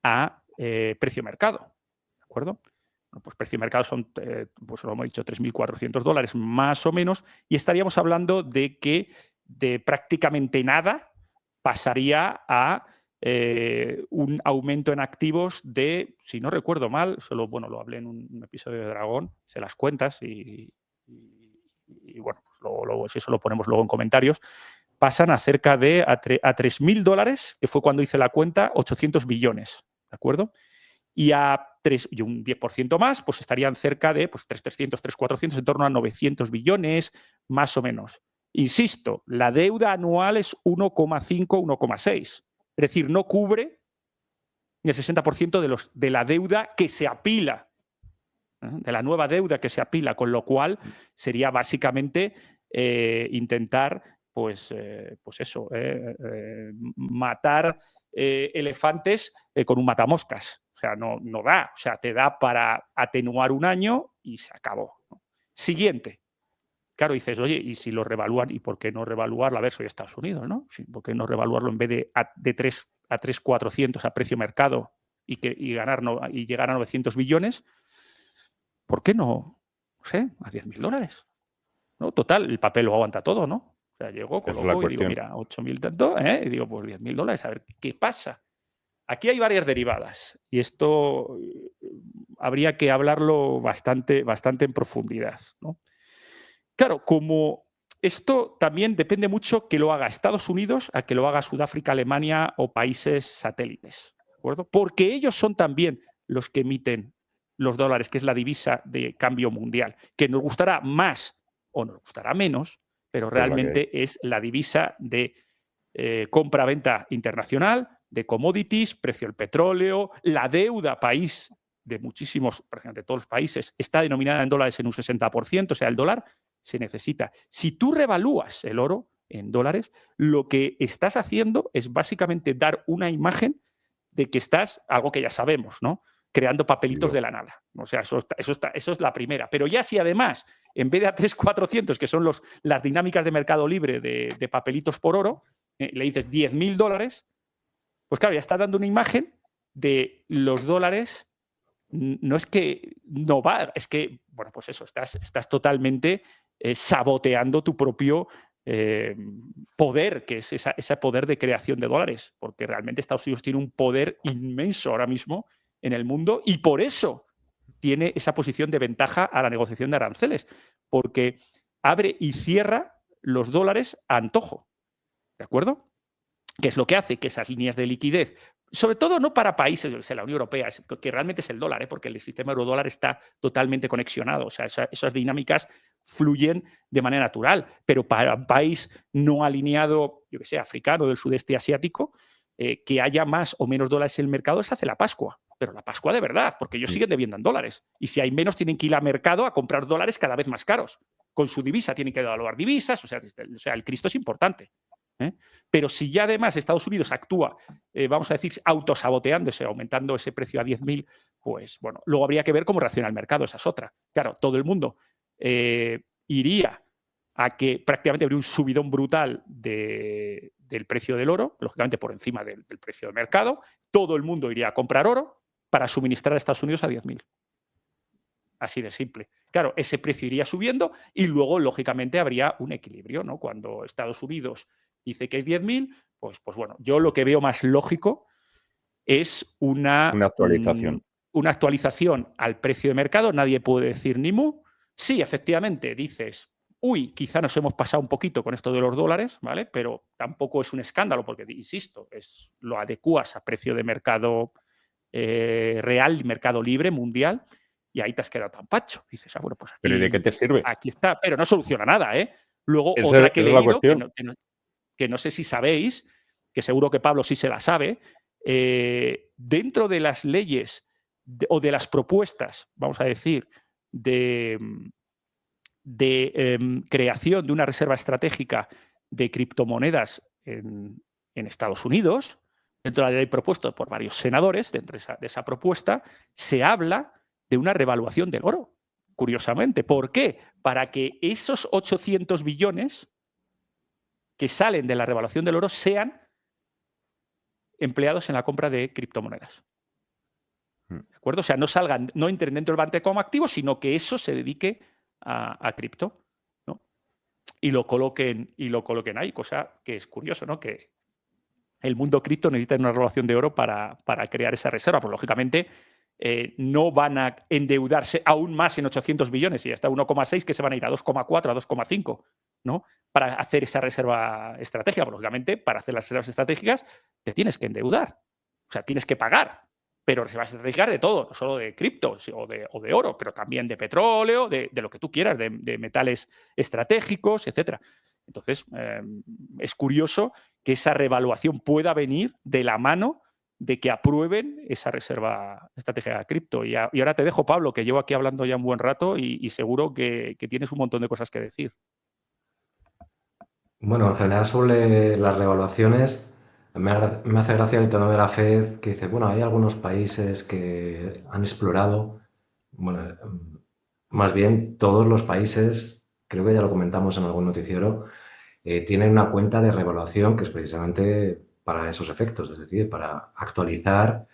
a precio mercado? ¿De acuerdo? Bueno, pues precio mercado son, pues lo hemos dicho, $3.400 más o menos, y estaríamos hablando de que de prácticamente nada pasaría a un aumento en activos de, si no recuerdo mal, lo hablé en un episodio de Dragón, hice las cuentas y bueno, pues si eso lo ponemos luego en comentarios, pasan a cerca de a $3.000, que fue cuando hice la cuenta, 800 billones, ¿de acuerdo? Y un 10% más, pues estarían cerca de 3.300, 3.400, en torno a 900 billones, más o menos. Insisto, la deuda anual es 1,5, 1,6. Es decir, no cubre ni el 60% de la deuda que se apila, de la nueva deuda que se apila, con lo cual sería básicamente intentar, matar elefantes con un matamoscas. O sea, no da. O sea, te da para atenuar un año y se acabó, ¿no? Siguiente. Claro, dices, oye, ¿y si lo revalúan? ¿Y por qué no revaluarlo? A ver, soy Estados Unidos, ¿no? Sí, ¿por qué no revaluarlo en vez de 3.400 a precio mercado y llegar a 900 billones? ¿Por qué no? No sé, a $10.000. ¿No? Total, el papel lo aguanta todo, ¿no? O sea, llegó, colocó y digo, mira, 8.000 tanto, y digo, pues $10.000, a ver qué pasa. Aquí hay varias derivadas y esto habría que hablarlo bastante en profundidad, ¿no? Claro, como esto también depende mucho que lo haga Estados Unidos a que lo haga Sudáfrica, Alemania o países satélites, ¿de acuerdo? Porque ellos son también los que emiten los dólares, que es la divisa de cambio mundial, que nos gustará más o nos gustará menos, pero realmente es la divisa de compra-venta internacional, de commodities, precio del petróleo, la deuda país de muchísimos, prácticamente todos los países, está denominada en dólares en un 60%, o sea, el dólar se necesita. Si tú revalúas el oro en dólares, lo que estás haciendo es básicamente dar una imagen de que estás, algo que ya sabemos, ¿no? Creando papelitos de la nada. O sea, eso es la primera. Pero ya si además, en vez de a 3.400, que son las dinámicas de mercado libre de papelitos por oro, le dices $10.000, pues claro, ya está dando una imagen de los dólares. No es que no va, es que, bueno, pues eso, estás totalmente saboteando tu propio poder, que es ese poder de creación de dólares, porque realmente Estados Unidos tiene un poder inmenso ahora mismo en el mundo y por eso tiene esa posición de ventaja a la negociación de aranceles, porque abre y cierra los dólares a antojo, ¿de acuerdo? ¿Qué es lo que hace? Que esas líneas de liquidez, sobre todo no para países, yo que sé, la Unión Europea, que realmente es el dólar, porque el sistema euro-dólar está totalmente conexionado. O sea, esas dinámicas fluyen de manera natural, pero para un país no alineado, yo que sé, africano, del sudeste asiático, que haya más o menos dólares en el mercado se hace la Pascua, pero la Pascua de verdad, porque ellos siguen debiendo en dólares. Y si hay menos, tienen que ir al mercado a comprar dólares cada vez más caros. Con su divisa tienen que devaluar divisas, o sea, el Cristo es importante. Pero si ya además Estados Unidos actúa, vamos a decir, autosaboteándose, aumentando ese precio a 10.000, pues bueno, luego habría que ver cómo reacciona el mercado, esa es otra. Claro, todo el mundo iría a que prácticamente habría un subidón brutal del precio del oro, lógicamente por encima del precio de mercado. Todo el mundo iría a comprar oro para suministrar a Estados Unidos a 10.000. Así de simple. Claro, ese precio iría subiendo y luego, lógicamente, habría un equilibrio, ¿no? Cuando Estados Unidos dice que es 10.000, pues bueno, yo lo que veo más lógico es una actualización. Una actualización al precio de mercado. Nadie puede decir ni mu. Sí, efectivamente, dices, uy, quizá nos hemos pasado un poquito con esto de los dólares, ¿vale? Pero tampoco es un escándalo porque, insisto, lo adecuas a precio de mercado real, mercado libre, mundial, y ahí te has quedado tan pacho. Dices, bueno, pues aquí, ¿Pero y de qué te sirve? Aquí está, pero no soluciona nada, ¿eh? Luego, Esa otra que he es la leído, cuestión. que no sé si sabéis, que seguro que Pablo sí se la sabe, dentro de las leyes o de las propuestas, vamos a decir, de creación de una reserva estratégica de criptomonedas en Estados Unidos, dentro de la ley propuesta por varios senadores, dentro de esa propuesta, se habla de una revaluación del oro, curiosamente. ¿Por qué? Para que esos 800 billones que salen de la revaluación del oro sean empleados en la compra de criptomonedas. ¿De acuerdo? O sea, no entren dentro del banco como activo, sino que eso se dedique a cripto, ¿no? Y lo coloquen ahí, cosa que es curioso, ¿no? Que el mundo cripto necesita una revaluación de oro para crear esa reserva. Pues lógicamente no van a endeudarse aún más en 800 billones y hasta 1,6 que se van a ir a 2,4, a 2,5, ¿no? Para hacer esa reserva estratégica. Pues, lógicamente, para hacer las reservas estratégicas te tienes que endeudar. O sea, tienes que pagar. Pero reservas estratégicas de todo, no solo de cripto o de oro, pero también de petróleo, de lo que tú quieras, de metales estratégicos, etcétera. Entonces, es curioso que esa revaluación pueda venir de la mano de que aprueben esa reserva estratégica de cripto. Y ahora te dejo, Pablo, que llevo aquí hablando ya un buen rato y seguro que tienes un montón de cosas que decir. Bueno, en general sobre las revaluaciones, me hace gracia el tono de la FED que dice, bueno, hay algunos países que han explorado, bueno, más bien todos los países, creo que ya lo comentamos en algún noticiero, tienen una cuenta de revaluación que es precisamente para esos efectos, es decir, para actualizar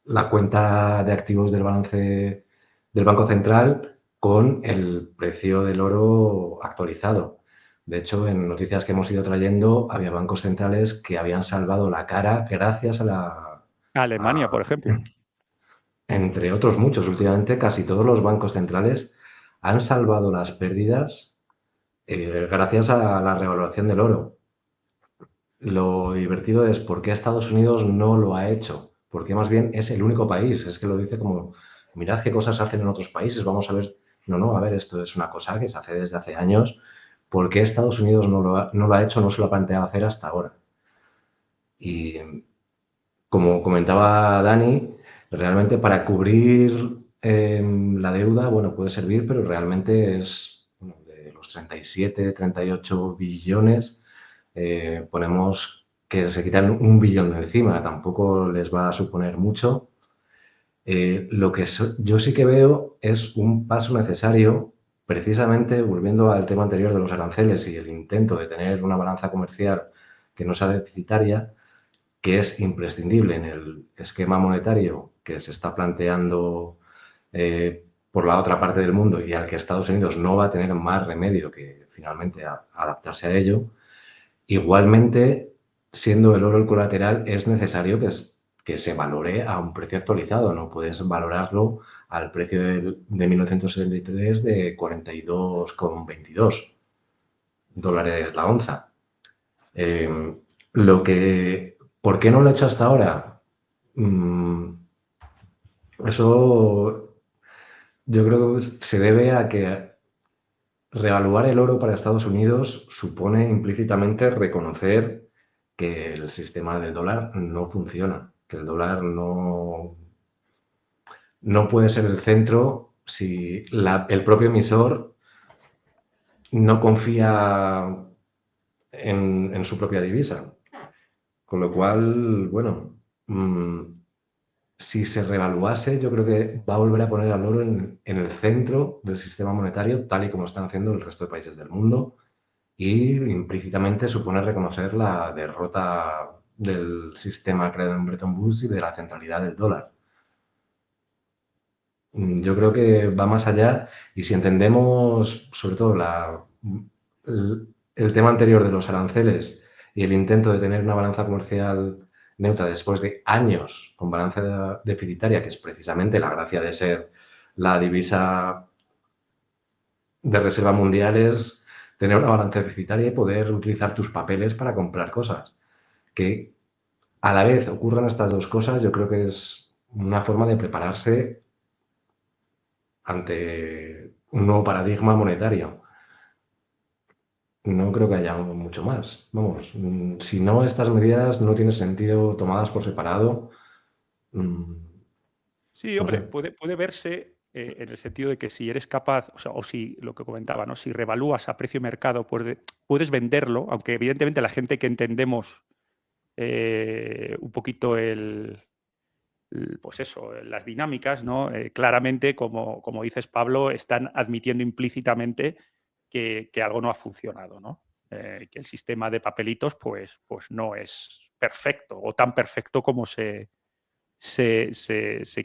la cuenta de activos del balance del Banco Central con el precio del oro actualizado. De hecho, en noticias que hemos ido trayendo, había bancos centrales que habían salvado la cara gracias a Alemania, por ejemplo. Entre otros muchos. Últimamente, casi todos los bancos centrales han salvado las pérdidas gracias a la revaluación del oro. Lo divertido es por qué Estados Unidos no lo ha hecho. Porque más bien es el único país. Es que lo dice como, mirad qué cosas hacen en otros países. Vamos a ver. No, a ver, esto es una cosa que se hace desde hace años. ¿Por qué Estados Unidos no lo ha hecho, no se lo ha planteado hacer hasta ahora? Y como comentaba Dani, realmente para cubrir la deuda, bueno, puede servir, pero realmente es de los 37, 38 billones, ponemos que se quitan 1 billón de encima, tampoco les va a suponer mucho. Lo que yo sí que veo es un paso necesario, precisamente volviendo al tema anterior de los aranceles y el intento de tener una balanza comercial que no sea deficitaria, que es imprescindible en el esquema monetario que se está planteando por la otra parte del mundo y al que Estados Unidos no va a tener más remedio que finalmente adaptarse a ello. Igualmente, siendo el oro el colateral, es necesario que se valore a un precio actualizado. No puedes valorarlo al precio de 1973 de 42,22 dólares la onza. ¿Por qué no lo he hecho hasta ahora? Eso yo creo que se debe a que revaluar el oro para Estados Unidos supone implícitamente reconocer que el sistema del dólar no funciona, que el dólar no puede ser el centro si el propio emisor no confía en su propia divisa. Con lo cual, bueno, si se revaluase, yo creo que va a volver a poner al oro en el centro del sistema monetario, tal y como están haciendo el resto de países del mundo, y implícitamente supone reconocer la derrota del sistema creado en Bretton Woods y de la centralidad del dólar. Yo creo que va más allá y si entendemos sobre todo el tema anterior de los aranceles y el intento de tener una balanza comercial neutra después de años con balanza deficitaria, que es precisamente la gracia de ser la divisa de reserva mundial, es tener una balanza deficitaria y poder utilizar tus papeles para comprar cosas. Que a la vez ocurran estas dos cosas, yo creo que es una forma de prepararse ante un nuevo paradigma monetario. No creo que haya mucho más. Vamos, si no, estas medidas no tienen sentido tomadas por separado. mm, Sí, No sé. hombre, puede verse en el sentido de que si eres capaz, o sea, o si lo que comentaba, ¿no? Si revalúas a precio mercado, puedes venderlo, aunque evidentemente la gente que entendemos un poquito pues eso, las dinámicas, ¿no? Claramente, como dices, Pablo, están admitiendo implícitamente que algo no ha funcionado, ¿no? Que el sistema de papelitos, pues no es perfecto o tan perfecto como se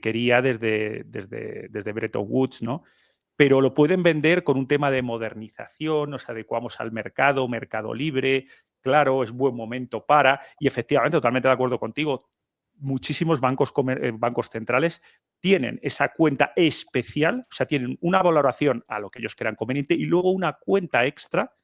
quería desde Bretton Woods, ¿no? Pero lo pueden vender con un tema de modernización, nos adecuamos al mercado, mercado libre, claro, es buen momento para, y efectivamente, totalmente de acuerdo contigo, muchísimos bancos centrales tienen esa cuenta especial, o sea, tienen una valoración a lo que ellos crean conveniente y luego una cuenta extra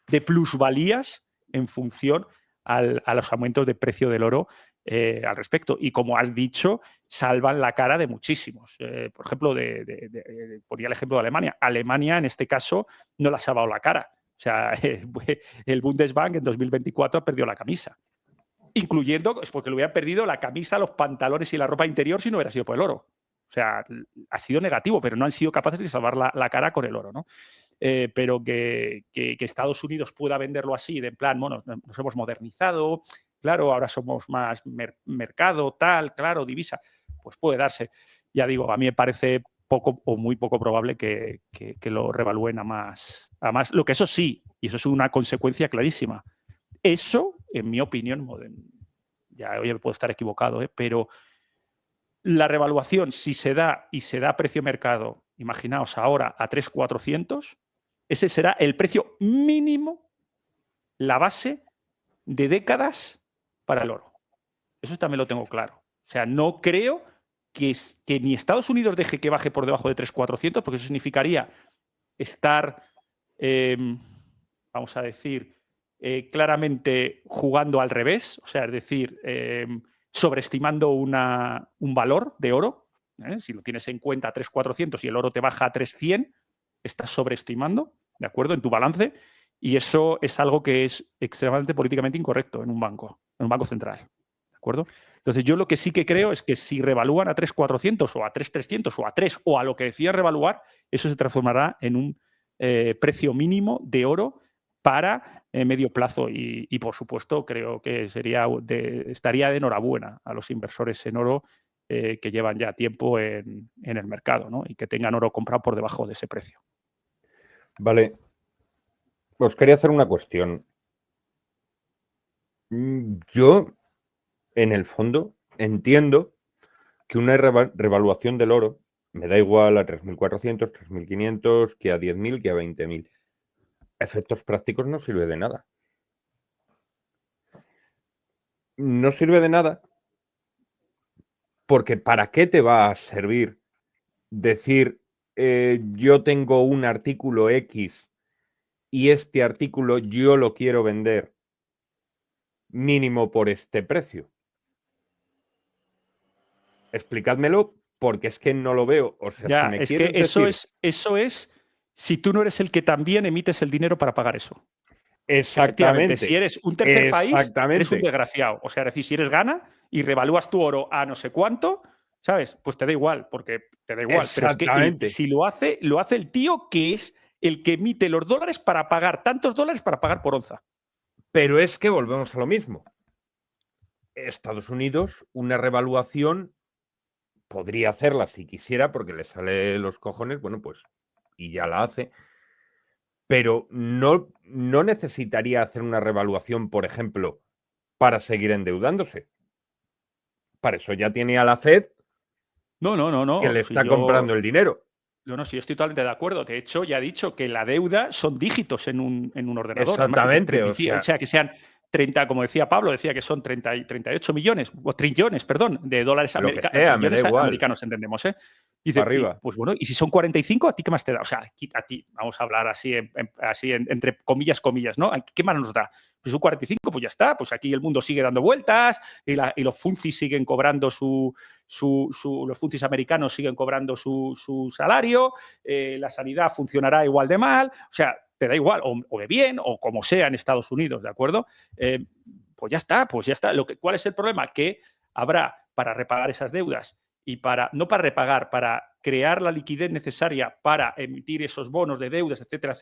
de plusvalías en función a los aumentos de precio del oro al respecto. Y como has dicho, salvan la cara de muchísimos. Por ejemplo, ponía el ejemplo de Alemania. Alemania, en este caso, no le ha salvado la cara. O sea, el Bundesbank en 2024 ha perdido la camisa. Incluyendo, es porque le hubieran perdido la camisa, los pantalones y la ropa interior si no hubiera sido por el oro. O sea, ha sido negativo, pero no han sido capaces de salvar la cara con el oro, ¿no? Pero que Estados Unidos pueda venderlo así, de en plan, bueno, nos hemos modernizado, claro, ahora somos más mercado, tal, claro, divisa, pues puede darse. Ya digo, a mí me parece poco o muy poco probable que lo revalúen a más. Lo que eso sí, y eso es una consecuencia clarísima. Eso, en mi opinión, ya hoy puedo estar equivocado, pero la revaluación, si se da y se da a precio mercado, imaginaos ahora a 3.400, ese será el precio mínimo, la base de décadas para el oro. Eso también lo tengo claro. O sea, no creo que ni Estados Unidos deje que baje por debajo de 3.400, porque eso significaría estar, vamos a decir, claramente jugando al revés, o sea, es decir, sobreestimando un valor de oro. Si lo tienes en cuenta a 3.400 y el oro te baja a 3.100, estás sobreestimando, ¿de acuerdo? En tu balance. Y eso es algo que es extremadamente políticamente incorrecto en un banco central. ¿De acuerdo? Entonces, yo lo que sí que creo es que si revalúan a 3.400 o a 3.300 o a 3 o a lo que decían revaluar, eso se transformará en un precio mínimo de oro para medio plazo. Y, por supuesto, creo que estaría de enhorabuena a los inversores en oro que llevan ya tiempo en el mercado, ¿no? Y que tengan oro comprado por debajo de ese precio. Vale. Os quería hacer una cuestión. Yo, en el fondo, entiendo que una revaluación del oro me da igual a 3.400, 3.500, que a 10.000, que a 20.000. Efectos prácticos no sirve de nada. No sirve de nada porque ¿para qué te va a servir decir yo tengo un artículo X y este artículo yo lo quiero vender mínimo por este precio? Explicádmelo porque es que no lo veo. O sea, si Ya, me es que quieres decir... eso es si tú no eres el que también emites el dinero para pagar eso. Exactamente. Efectivamente, si eres un tercer país, eres un Exactamente. desgraciado. O sea, es decir, si eres Ghana y revalúas tu oro a no sé cuánto, ¿sabes? Pues te da igual, porque te da igual. Pero es que Exactamente. si lo hace el tío que es el que emite los dólares para pagar tantos dólares para pagar por onza. Pero es que volvemos a lo mismo. Estados Unidos, una revaluación, podría hacerla si quisiera, porque le sale los cojones, bueno, pues, y ya la hace. Pero no necesitaría hacer una revaluación, por ejemplo, para seguir endeudándose. Para eso ya tiene a la Fed No. que le Si está comprando el dinero. No, sí, estoy totalmente de acuerdo. De hecho, ya he dicho que la deuda son dígitos en un ordenador. Exactamente, O sea, que sean 30, como decía Pablo, decía que son 38 millones, o trillones, perdón, de dólares lo que sea, me da trillones igual. americanos, entendemos, ¿eh? Para Dice, arriba. pues bueno, y si son 45, ¿a ti qué más te da? O sea, a ti, vamos a hablar así, entre comillas, ¿no? ¿Qué más nos da? Pues son 45, pues ya está. Pues aquí el mundo sigue dando vueltas y los funcis siguen cobrando los funcis americanos siguen cobrando su salario, la sanidad funcionará igual de mal, o sea, te da igual, o de bien, o como sea en Estados Unidos, ¿de acuerdo? Pues ya está. ¿Cuál es el problema? Que habrá para repagar esas deudas y no para repagar, para crear la liquidez necesaria para emitir esos bonos de deudas, etcétera,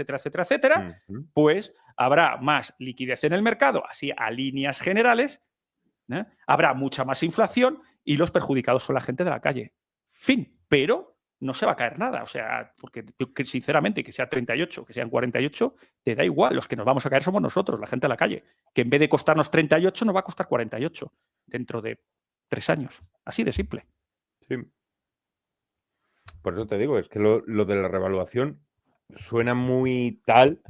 pues habrá más liquidez en el mercado, así a líneas generales, ¿eh? Habrá mucha más inflación y los perjudicados son la gente de la calle. Fin, pero no se va a caer nada. O sea, porque sinceramente, que sea 38, que sean 48, te da igual. Los que nos vamos a caer somos nosotros, la gente de la calle. Que en vez de costarnos 38, nos va a costar 48 dentro de 3 años. Así de simple. Sí. Por eso te digo, es que lo de la revaluación suena muy tal,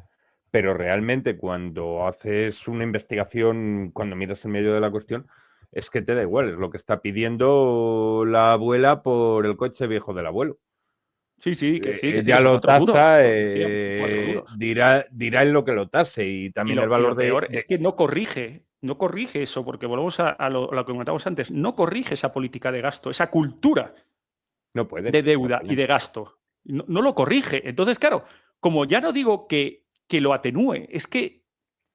pero realmente cuando haces una investigación, cuando miras el medio de la cuestión, es que te da igual, es lo que está pidiendo la abuela por el coche viejo del abuelo. Sí, que Ya son lo 4 duros. tasa, Decía, 4 duros. dirá en lo que lo tase y también el Y valor lo peor es que no corrige eso, porque volvemos a lo que comentábamos antes, no corrige esa política de gasto, esa cultura no puede. de deuda y de gasto. No lo corrige. Entonces, claro, como ya no digo que lo atenúe, es que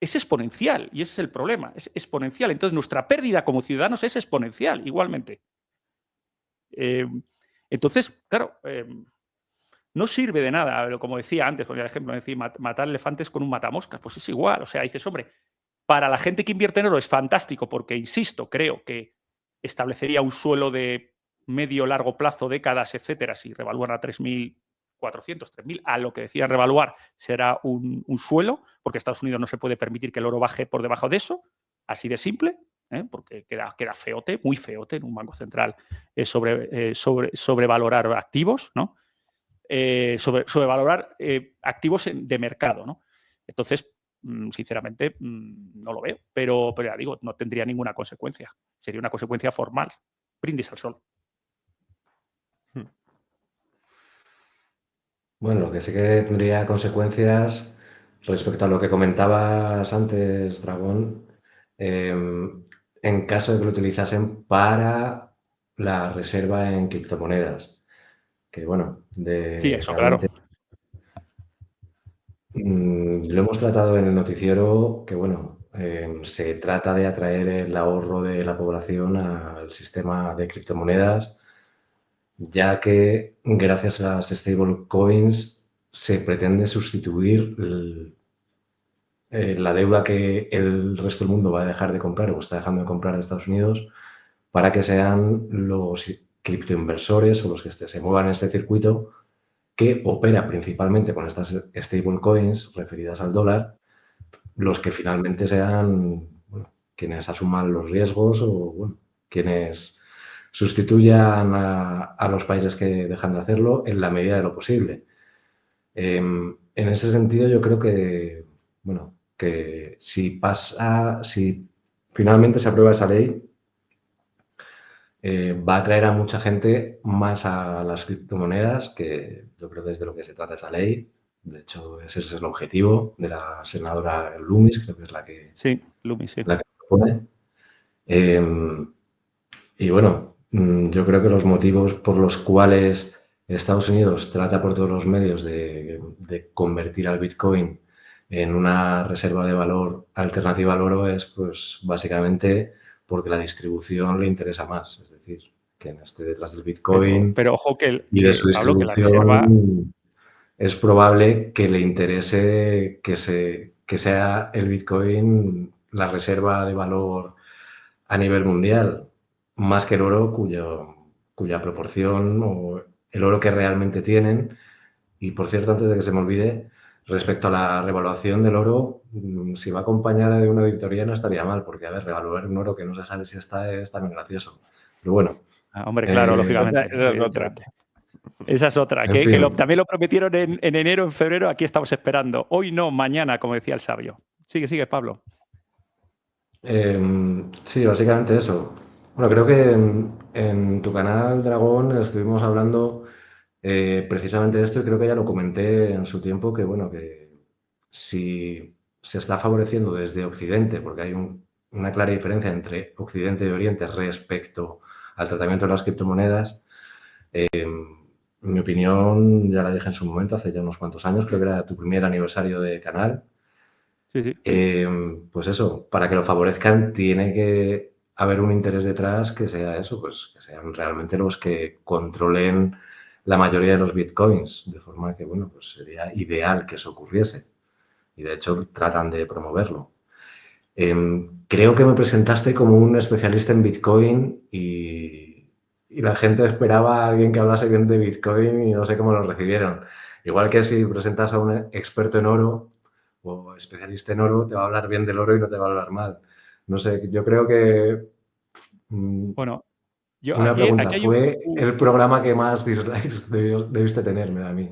es exponencial y ese es el problema, es exponencial. Entonces, nuestra pérdida como ciudadanos es exponencial igualmente. Entonces, claro, no sirve de nada, pero como decía antes, por ejemplo, decir, matar elefantes con un matamoscas, pues es igual. O sea, dices, hombre, para la gente que invierte en oro es fantástico porque, insisto, creo que establecería un suelo de medio largo plazo, décadas, etcétera, si revalúan a 3.400, 3.000, a lo que decían revaluar, será un suelo, porque Estados Unidos no se puede permitir que el oro baje por debajo de eso, así de simple, porque queda feote, muy feote en un banco central sobrevalorar activos, ¿no? Sobrevalorar activos de mercado, ¿no? Entonces, sinceramente, no lo veo, pero ya digo, no tendría ninguna consecuencia. Sería una consecuencia formal. Brindis al sol. Bueno, lo que sí que tendría consecuencias respecto a lo que comentabas antes, Dragón, en caso de que lo utilizasen para la reserva en criptomonedas. Que bueno, Sí, eso, realmente claro. lo hemos tratado en el noticiero, que bueno, se trata de atraer el ahorro de la población al sistema de criptomonedas, ya que gracias a las stablecoins se pretende sustituir la deuda que el resto del mundo va a dejar de comprar o está dejando de comprar a Estados Unidos para que sean los criptoinversores o los que se muevan en este circuito que opera principalmente con estas stablecoins referidas al dólar, los que finalmente sean quienes asuman los riesgos o quienes sustituyan a los países que dejan de hacerlo en la medida de lo posible. En ese sentido, yo creo que, bueno, que si finalmente se aprueba esa ley, va a atraer a mucha gente más a las criptomonedas, que yo creo que es de lo que se trata esa ley. De hecho, ese es el objetivo de la senadora Loomis, creo que es la que propone. Y bueno, yo creo que los motivos por los cuales Estados Unidos trata por todos los medios de convertir al Bitcoin en una reserva de valor alternativa al oro, es pues básicamente porque la distribución le interesa más. Es decir, que esté detrás del Bitcoin Pero ojo y de su Pablo, que la reserva... distribución es probable que le interese que sea el Bitcoin la reserva de valor a nivel mundial, más que el oro cuya proporción o el oro que realmente tienen. Y por cierto, antes de que se me olvide, respecto a la revaluación del oro, si va acompañada de una auditoría no estaría mal, porque a ver, revaluar un oro que no se sabe si está es también gracioso. Pero bueno, hombre, claro, lógicamente, Esa es otra. evidentemente. Esa es otra, en que fin. también lo prometieron en enero, en febrero, aquí estamos esperando. Hoy no, mañana, como decía el sabio. Sigue, Pablo. Sí, básicamente eso. Bueno, creo que en tu canal, Dragón, estuvimos hablando precisamente de esto y creo que ya lo comenté en su tiempo, que bueno, que si se está favoreciendo desde Occidente, porque hay una clara diferencia entre Occidente y Oriente respecto al tratamiento de las criptomonedas, en mi opinión, ya la dije en su momento, hace ya unos cuantos años, creo que era tu primer aniversario de canal, Sí. pues eso, para que lo favorezcan tiene que haber un interés detrás que sea eso, pues que sean realmente los que controlen la mayoría de los bitcoins, de forma que, bueno, pues sería ideal que eso ocurriese. Y de hecho tratan de promoverlo. Creo que me presentaste como un especialista en bitcoin y la gente esperaba a alguien que hablase bien de bitcoin y no sé cómo lo recibieron. Igual que si presentas a un experto en oro o especialista en oro, te va a hablar bien del oro y no te va a hablar mal. No sé, yo creo que Bueno, yo una aquí pregunta, hay ¿fue el programa que más dislikes debiste tener, me da a mí?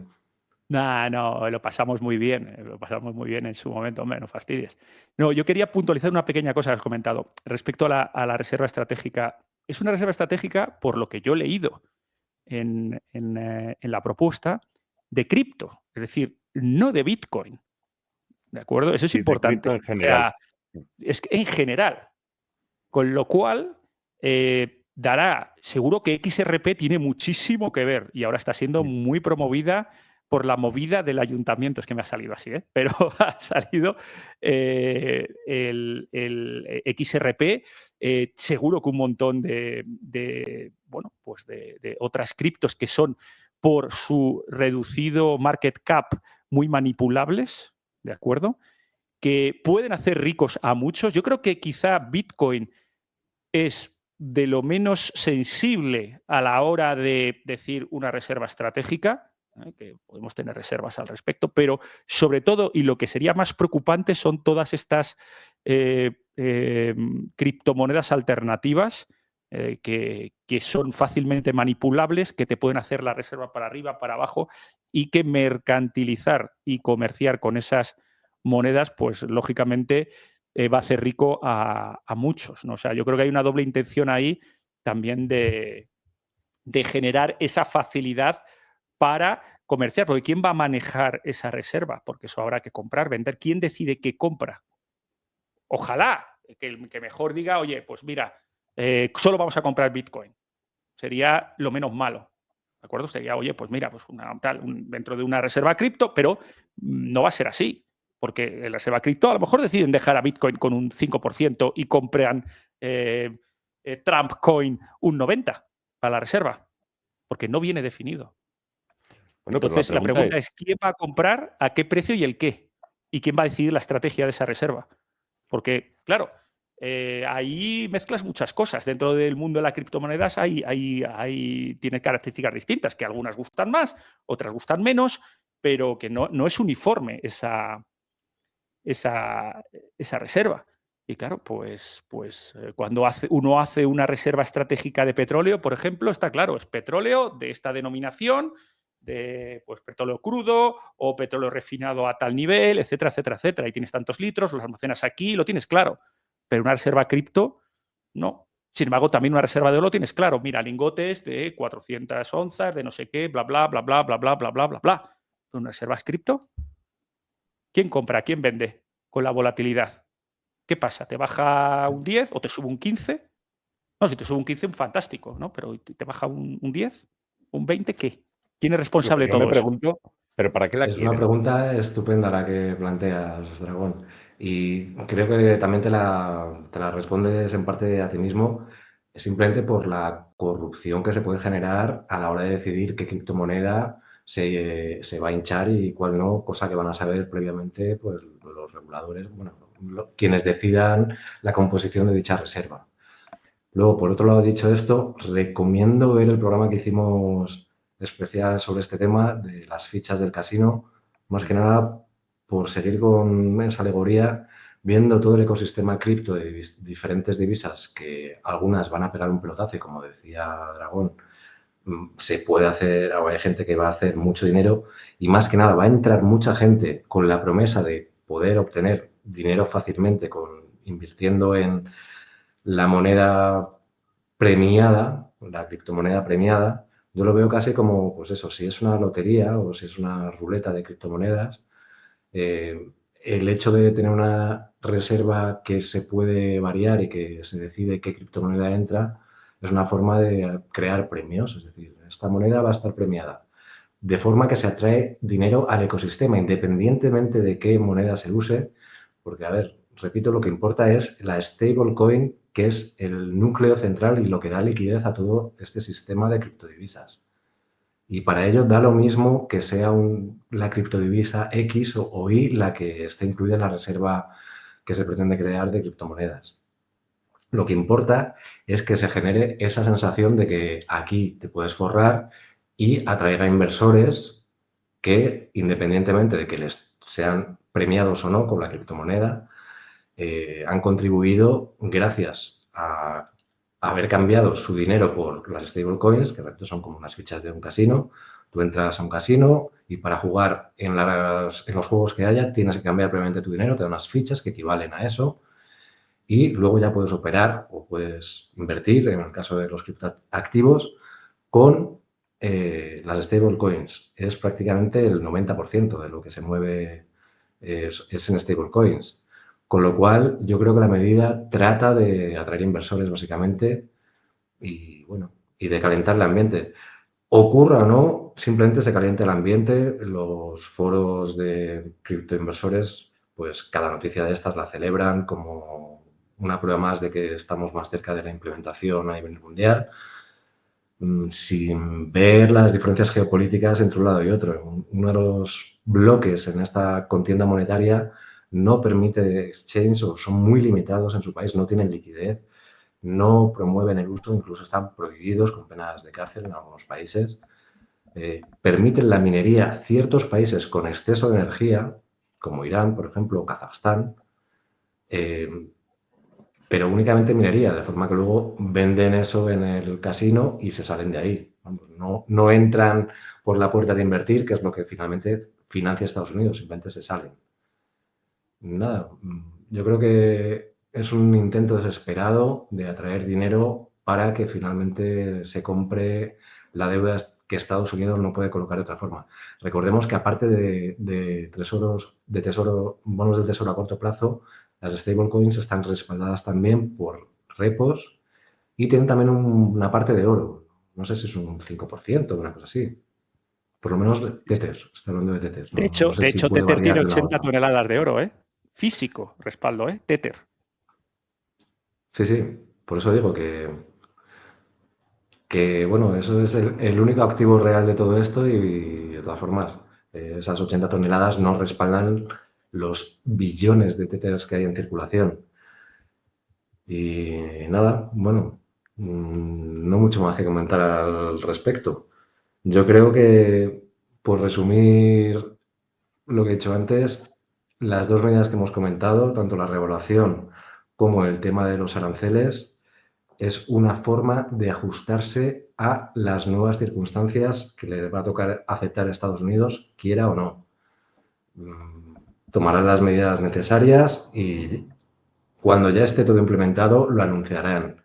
No, lo pasamos muy bien, lo pasamos muy bien en su momento, hombre, no fastidies. No, yo quería puntualizar una pequeña cosa que has comentado respecto a la reserva estratégica. Es una reserva estratégica, por lo que yo he leído en la propuesta, de cripto, es decir, no de Bitcoin, ¿de acuerdo? Eso es Sí, de cripto importante. en O general. sea, es que en general, con lo cual dará, seguro que XRP tiene muchísimo que ver y ahora está siendo muy promovida por la movida del ayuntamiento. Es que me ha salido así, ¿eh? Pero ha salido el XRP. Seguro que un montón bueno, pues de otras criptos que son por su reducido market cap muy manipulables, ¿de acuerdo? Que pueden hacer ricos a muchos. Yo creo que quizá Bitcoin es de lo menos sensible a la hora de decir una reserva estratégica, que podemos tener reservas al respecto, pero sobre todo, y lo que sería más preocupante, son todas estas criptomonedas alternativas que son fácilmente manipulables, que te pueden hacer la reserva para arriba, para abajo, y que mercantilizar y comerciar con esas monedas, pues lógicamente va a hacer rico a muchos, ¿no? O sea, yo creo que hay una doble intención ahí también de generar esa facilidad para comerciar, porque ¿quién va a manejar esa reserva? Porque eso habrá que comprar, vender. ¿Quién decide qué compra? Ojalá que mejor diga, oye, pues mira, solo vamos a comprar Bitcoin. Sería lo menos malo. ¿De acuerdo? Sería, oye, pues mira, pues dentro de una reserva cripto, pero no va a ser así. Porque en la reserva cripto a lo mejor deciden dejar a Bitcoin con un 5% y compran Trump Coin un 90% para la reserva. Porque no viene definido. Bueno, pero la Entonces, la pregunta pregunta es, es: ¿quién va a comprar, a qué precio y el qué? ¿Y quién va a decidir la estrategia de esa reserva? Porque, claro, ahí mezclas muchas cosas. Dentro del mundo de las criptomonedas tiene características distintas, que algunas gustan más, otras gustan menos, pero que no es uniforme esa reserva. Y claro, pues cuando uno hace una reserva estratégica de petróleo, por ejemplo, está claro, es petróleo de esta denominación, de pues, petróleo crudo o petróleo refinado a tal nivel, etcétera, etcétera, etcétera. Y tienes tantos litros, los almacenas aquí, lo tienes claro. Pero una reserva cripto, no. Sin embargo, también una reserva de oro tienes claro. Mira, lingotes de 400 onzas, de no sé qué, bla, bla, bla, bla, bla, bla, bla, bla, bla, bla. Pero una reserva cripto, ¿quién compra? ¿Quién vende con la volatilidad? ¿Qué pasa? ¿Te baja un 10 o te sube un 15? No, si te sube un 15, fantástico, ¿no? Pero ¿te baja un 10? ¿Un 20? ¿Qué? ¿Quién es Lo responsable que de yo me todo eso? pregunto, ¿pero para qué la Es una quieren? pregunta estupenda la que planteas, Dragón. Y creo que también te la respondes en parte a ti mismo, simplemente por la corrupción que se puede generar a la hora de decidir qué criptomoneda se va a hinchar y cuál no, cosa que van a saber previamente pues, los reguladores, bueno, quienes decidan la composición de dicha reserva. Luego, por otro lado, dicho esto, recomiendo ver el programa que hicimos especial sobre este tema de las fichas del casino, más que nada por seguir con esa alegoría, viendo todo el ecosistema cripto de diferentes divisas, que algunas van a pegar un pelotazo y como decía Dragón, se puede hacer, o hay gente que va a hacer mucho dinero y más que nada va a entrar mucha gente con la promesa de poder obtener dinero fácilmente invirtiendo en la moneda premiada, la criptomoneda premiada, yo lo veo casi como, pues eso, si es una lotería o si es una ruleta de criptomonedas, el hecho de tener una reserva que se puede variar y que se decide qué criptomoneda entra, es una forma de crear premios, es decir, esta moneda va a estar premiada, de forma que se atrae dinero al ecosistema, independientemente de qué moneda se use, porque, a ver, repito, lo que importa es la stablecoin, que es el núcleo central y lo que da liquidez a todo este sistema de criptodivisas. Y para ello da lo mismo que sea la criptodivisa X o Y la que esté incluida en la reserva que se pretende crear de criptomonedas. Lo que importa es que se genere esa sensación de que aquí te puedes forrar y atraer a inversores que, independientemente de que les sean premiados o no con la criptomoneda, han contribuido gracias a haber cambiado su dinero por las stablecoins, que son como unas fichas de un casino. Tú entras a un casino y para jugar en los juegos que haya tienes que cambiar previamente tu dinero, te dan unas fichas que equivalen a eso y luego ya puedes operar o puedes invertir, en el caso de los criptoactivos, con las stablecoins. Es prácticamente el 90% de lo que se mueve es en stablecoins. Con lo cual, yo creo que la medida trata de atraer inversores, básicamente, y bueno, y de calentar el ambiente. Ocurra o no, simplemente se calienta el ambiente. Los foros de criptoinversores, pues cada noticia de estas la celebran como una prueba más de que estamos más cerca de la implementación a nivel mundial, sin ver las diferencias geopolíticas entre un lado y otro. Uno de los bloques en esta contienda monetaria no permite exchange o son muy limitados en su país, no tienen liquidez, no promueven el uso, incluso están prohibidos con penas de cárcel en algunos países. Permiten la minería ciertos países con exceso de energía, como Irán, por ejemplo, o Kazajstán, eh, pero únicamente minería, de forma que luego venden eso en el casino y se salen de ahí. Vamos, no entran por la puerta de invertir, que es lo que finalmente financia Estados Unidos, simplemente se salen. Nada, yo creo que es un intento desesperado de atraer dinero para que finalmente se compre la deuda que Estados Unidos no puede colocar de otra forma. Recordemos que aparte de bonos del tesoro a corto plazo, las stablecoins están respaldadas también por repos y tienen también una parte de oro. No sé si es un 5%, una cosa así. Por lo menos Tether, estoy hablando de Tether. De No hecho, sé de si hecho, puede Tether tiene variar de una 80 hora. toneladas de oro, ¿eh? Físico respaldo, ¿eh? Tether. Sí, sí, por eso digo que bueno, eso es el único activo real de todo esto y de todas formas, esas 80 toneladas no respaldan los billones de tethers que hay en circulación. Y nada, bueno, no mucho más que comentar al respecto. Yo creo que, por resumir lo que he dicho antes, las dos medidas que hemos comentado, tanto la revaluación como el tema de los aranceles, es una forma de ajustarse a las nuevas circunstancias que le va a tocar aceptar a Estados Unidos, quiera o no. Tomarán las medidas necesarias y cuando ya esté todo implementado lo anunciarán.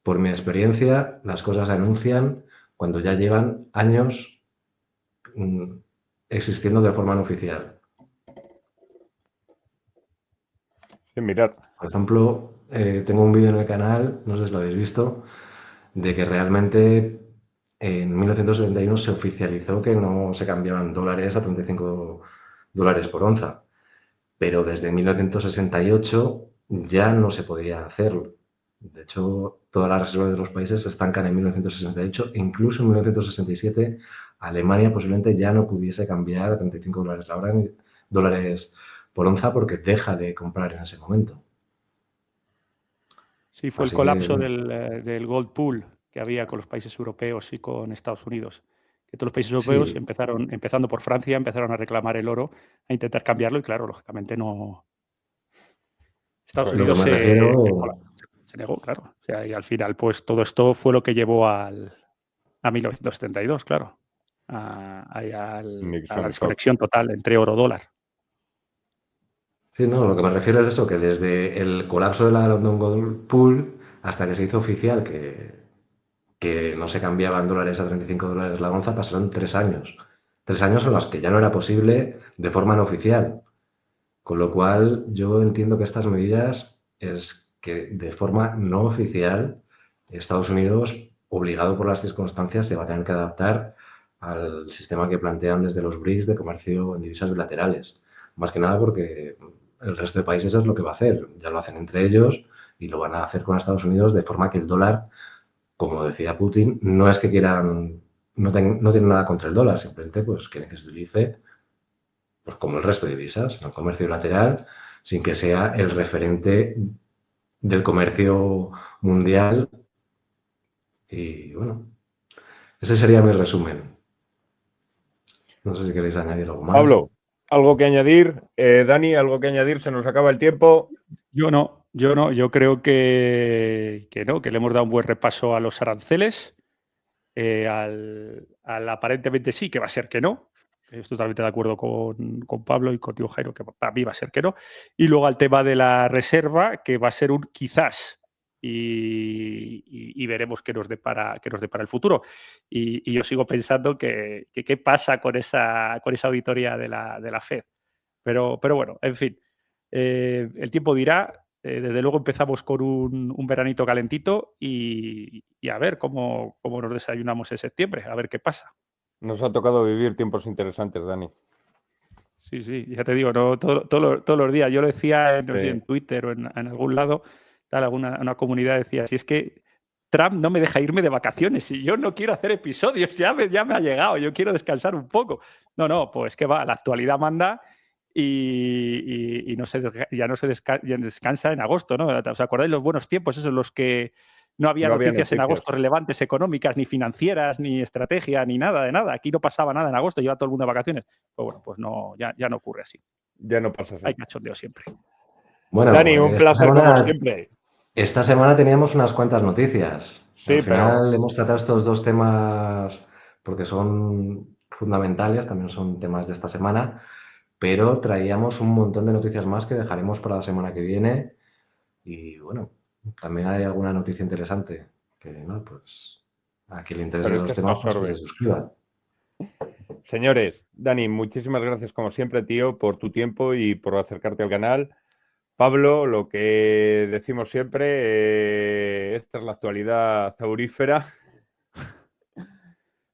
Por mi experiencia, las cosas se anuncian cuando ya llevan años existiendo de forma no oficial. Mirad, Por ejemplo, tengo un vídeo en el canal, no sé si lo habéis visto, de que realmente en 1971 se oficializó que no se cambiaban dólares a 35 dólares por onza, pero desde 1968 ya no se podía hacerlo. De hecho, todas las reservas de los países se estancan en 1968 e incluso en 1967 Alemania posiblemente ya no pudiese cambiar a 35 dólares la hora, dólares por onza, porque deja de comprar en ese momento. Sí, fue el Así colapso que, del gold pool que había con los países europeos y con Estados Unidos. Que todos los países europeos sí, empezando por Francia, empezaron a reclamar el oro, a intentar cambiarlo y claro, lógicamente no. Estados lo que Unidos me refiero, se negó, claro. O sea, y al final, pues todo esto fue lo que llevó a 1972, claro. A la Nixon Shock. desconexión total entre oro-dólar. sí, no, lo que me refiero es eso, que desde el colapso de la London Gold Pool hasta que se hizo oficial que no se cambiaban dólares a 35 dólares la onza, pasaron 3 años. 3 años en los que ya no era posible de forma no oficial. Con lo cual, yo entiendo que estas medidas es que de forma no oficial, Estados Unidos, obligado por las circunstancias, se va a tener que adaptar al sistema que plantean desde los BRICS de comercio en divisas bilaterales. Más que nada porque el resto de países es lo que va a hacer. Ya lo hacen entre ellos y lo van a hacer con Estados Unidos de forma que el dólar, como decía Putin, no es que quieran, no tienen nada contra el dólar, simplemente pues quieren que se utilice pues como el resto de divisas, en el comercio bilateral, sin que sea el referente del comercio mundial. Y bueno, ese sería mi resumen. No sé si queréis añadir algo más. Pablo, ¿algo que añadir? Dani, ¿algo que añadir? Se nos acaba el tiempo. Yo no, yo creo que no, que le hemos dado un buen repaso a los aranceles, al aparentemente sí, que va a ser que no. Estoy totalmente de acuerdo con Pablo y contigo, Jairo, que para mí va a ser que no. Y luego al tema de la reserva, que va a ser un quizás. Y veremos qué nos depara el futuro. Y yo sigo pensando que qué pasa con esa auditoría de la FED. Pero bueno, en fin. El tiempo dirá. Desde luego empezamos con un veranito calentito y a ver cómo nos desayunamos en septiembre, a ver qué pasa. Nos ha tocado vivir tiempos interesantes, Dani. Sí, ya te digo, no, todos los días. Yo lo decía, no sé, Sí. en Twitter o en algún lado, una comunidad decía, si es que Trump no me deja irme de vacaciones y yo no quiero hacer episodios, ya me ha llegado, yo quiero descansar un poco. No, pues que va, la actualidad manda y ya no se descansa en agosto, ¿no? ¿Os acordáis los buenos tiempos esos en los que no había noticias en agosto relevantes económicas, ni financieras, ni estrategia, ni nada de nada? Aquí no pasaba nada en agosto, lleva todo el mundo de vacaciones. Pues bueno, pues no, ya no ocurre así. Ya no pasa así. Hay cachondeo siempre. Bueno, Dani, un placer como siempre. Esta semana teníamos unas cuantas noticias. Sí, al final pero hemos tratado estos dos temas porque son fundamentales, también son temas de esta semana, pero traíamos un montón de noticias más que dejaremos para la semana que viene. Y bueno, también hay alguna noticia interesante que, no, pues a quien le interesen los temas, pues que se suscriban. Señores, Dani, muchísimas gracias como siempre, tío, por tu tiempo y por acercarte al canal. Pablo, lo que decimos siempre, esta es la actualidad zaurífera.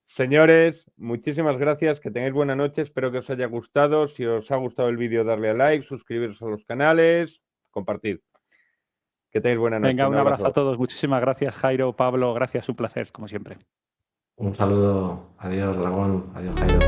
Señores, muchísimas gracias, que tengáis buena noche, espero que os haya gustado. Si os ha gustado el vídeo, darle a like, suscribiros a los canales, compartir. Que tengáis buena noche. Venga, un abrazo a todos. Muchísimas gracias, Jairo, Pablo, gracias, un placer, como siempre. Un saludo, adiós Dragón, adiós Jairo.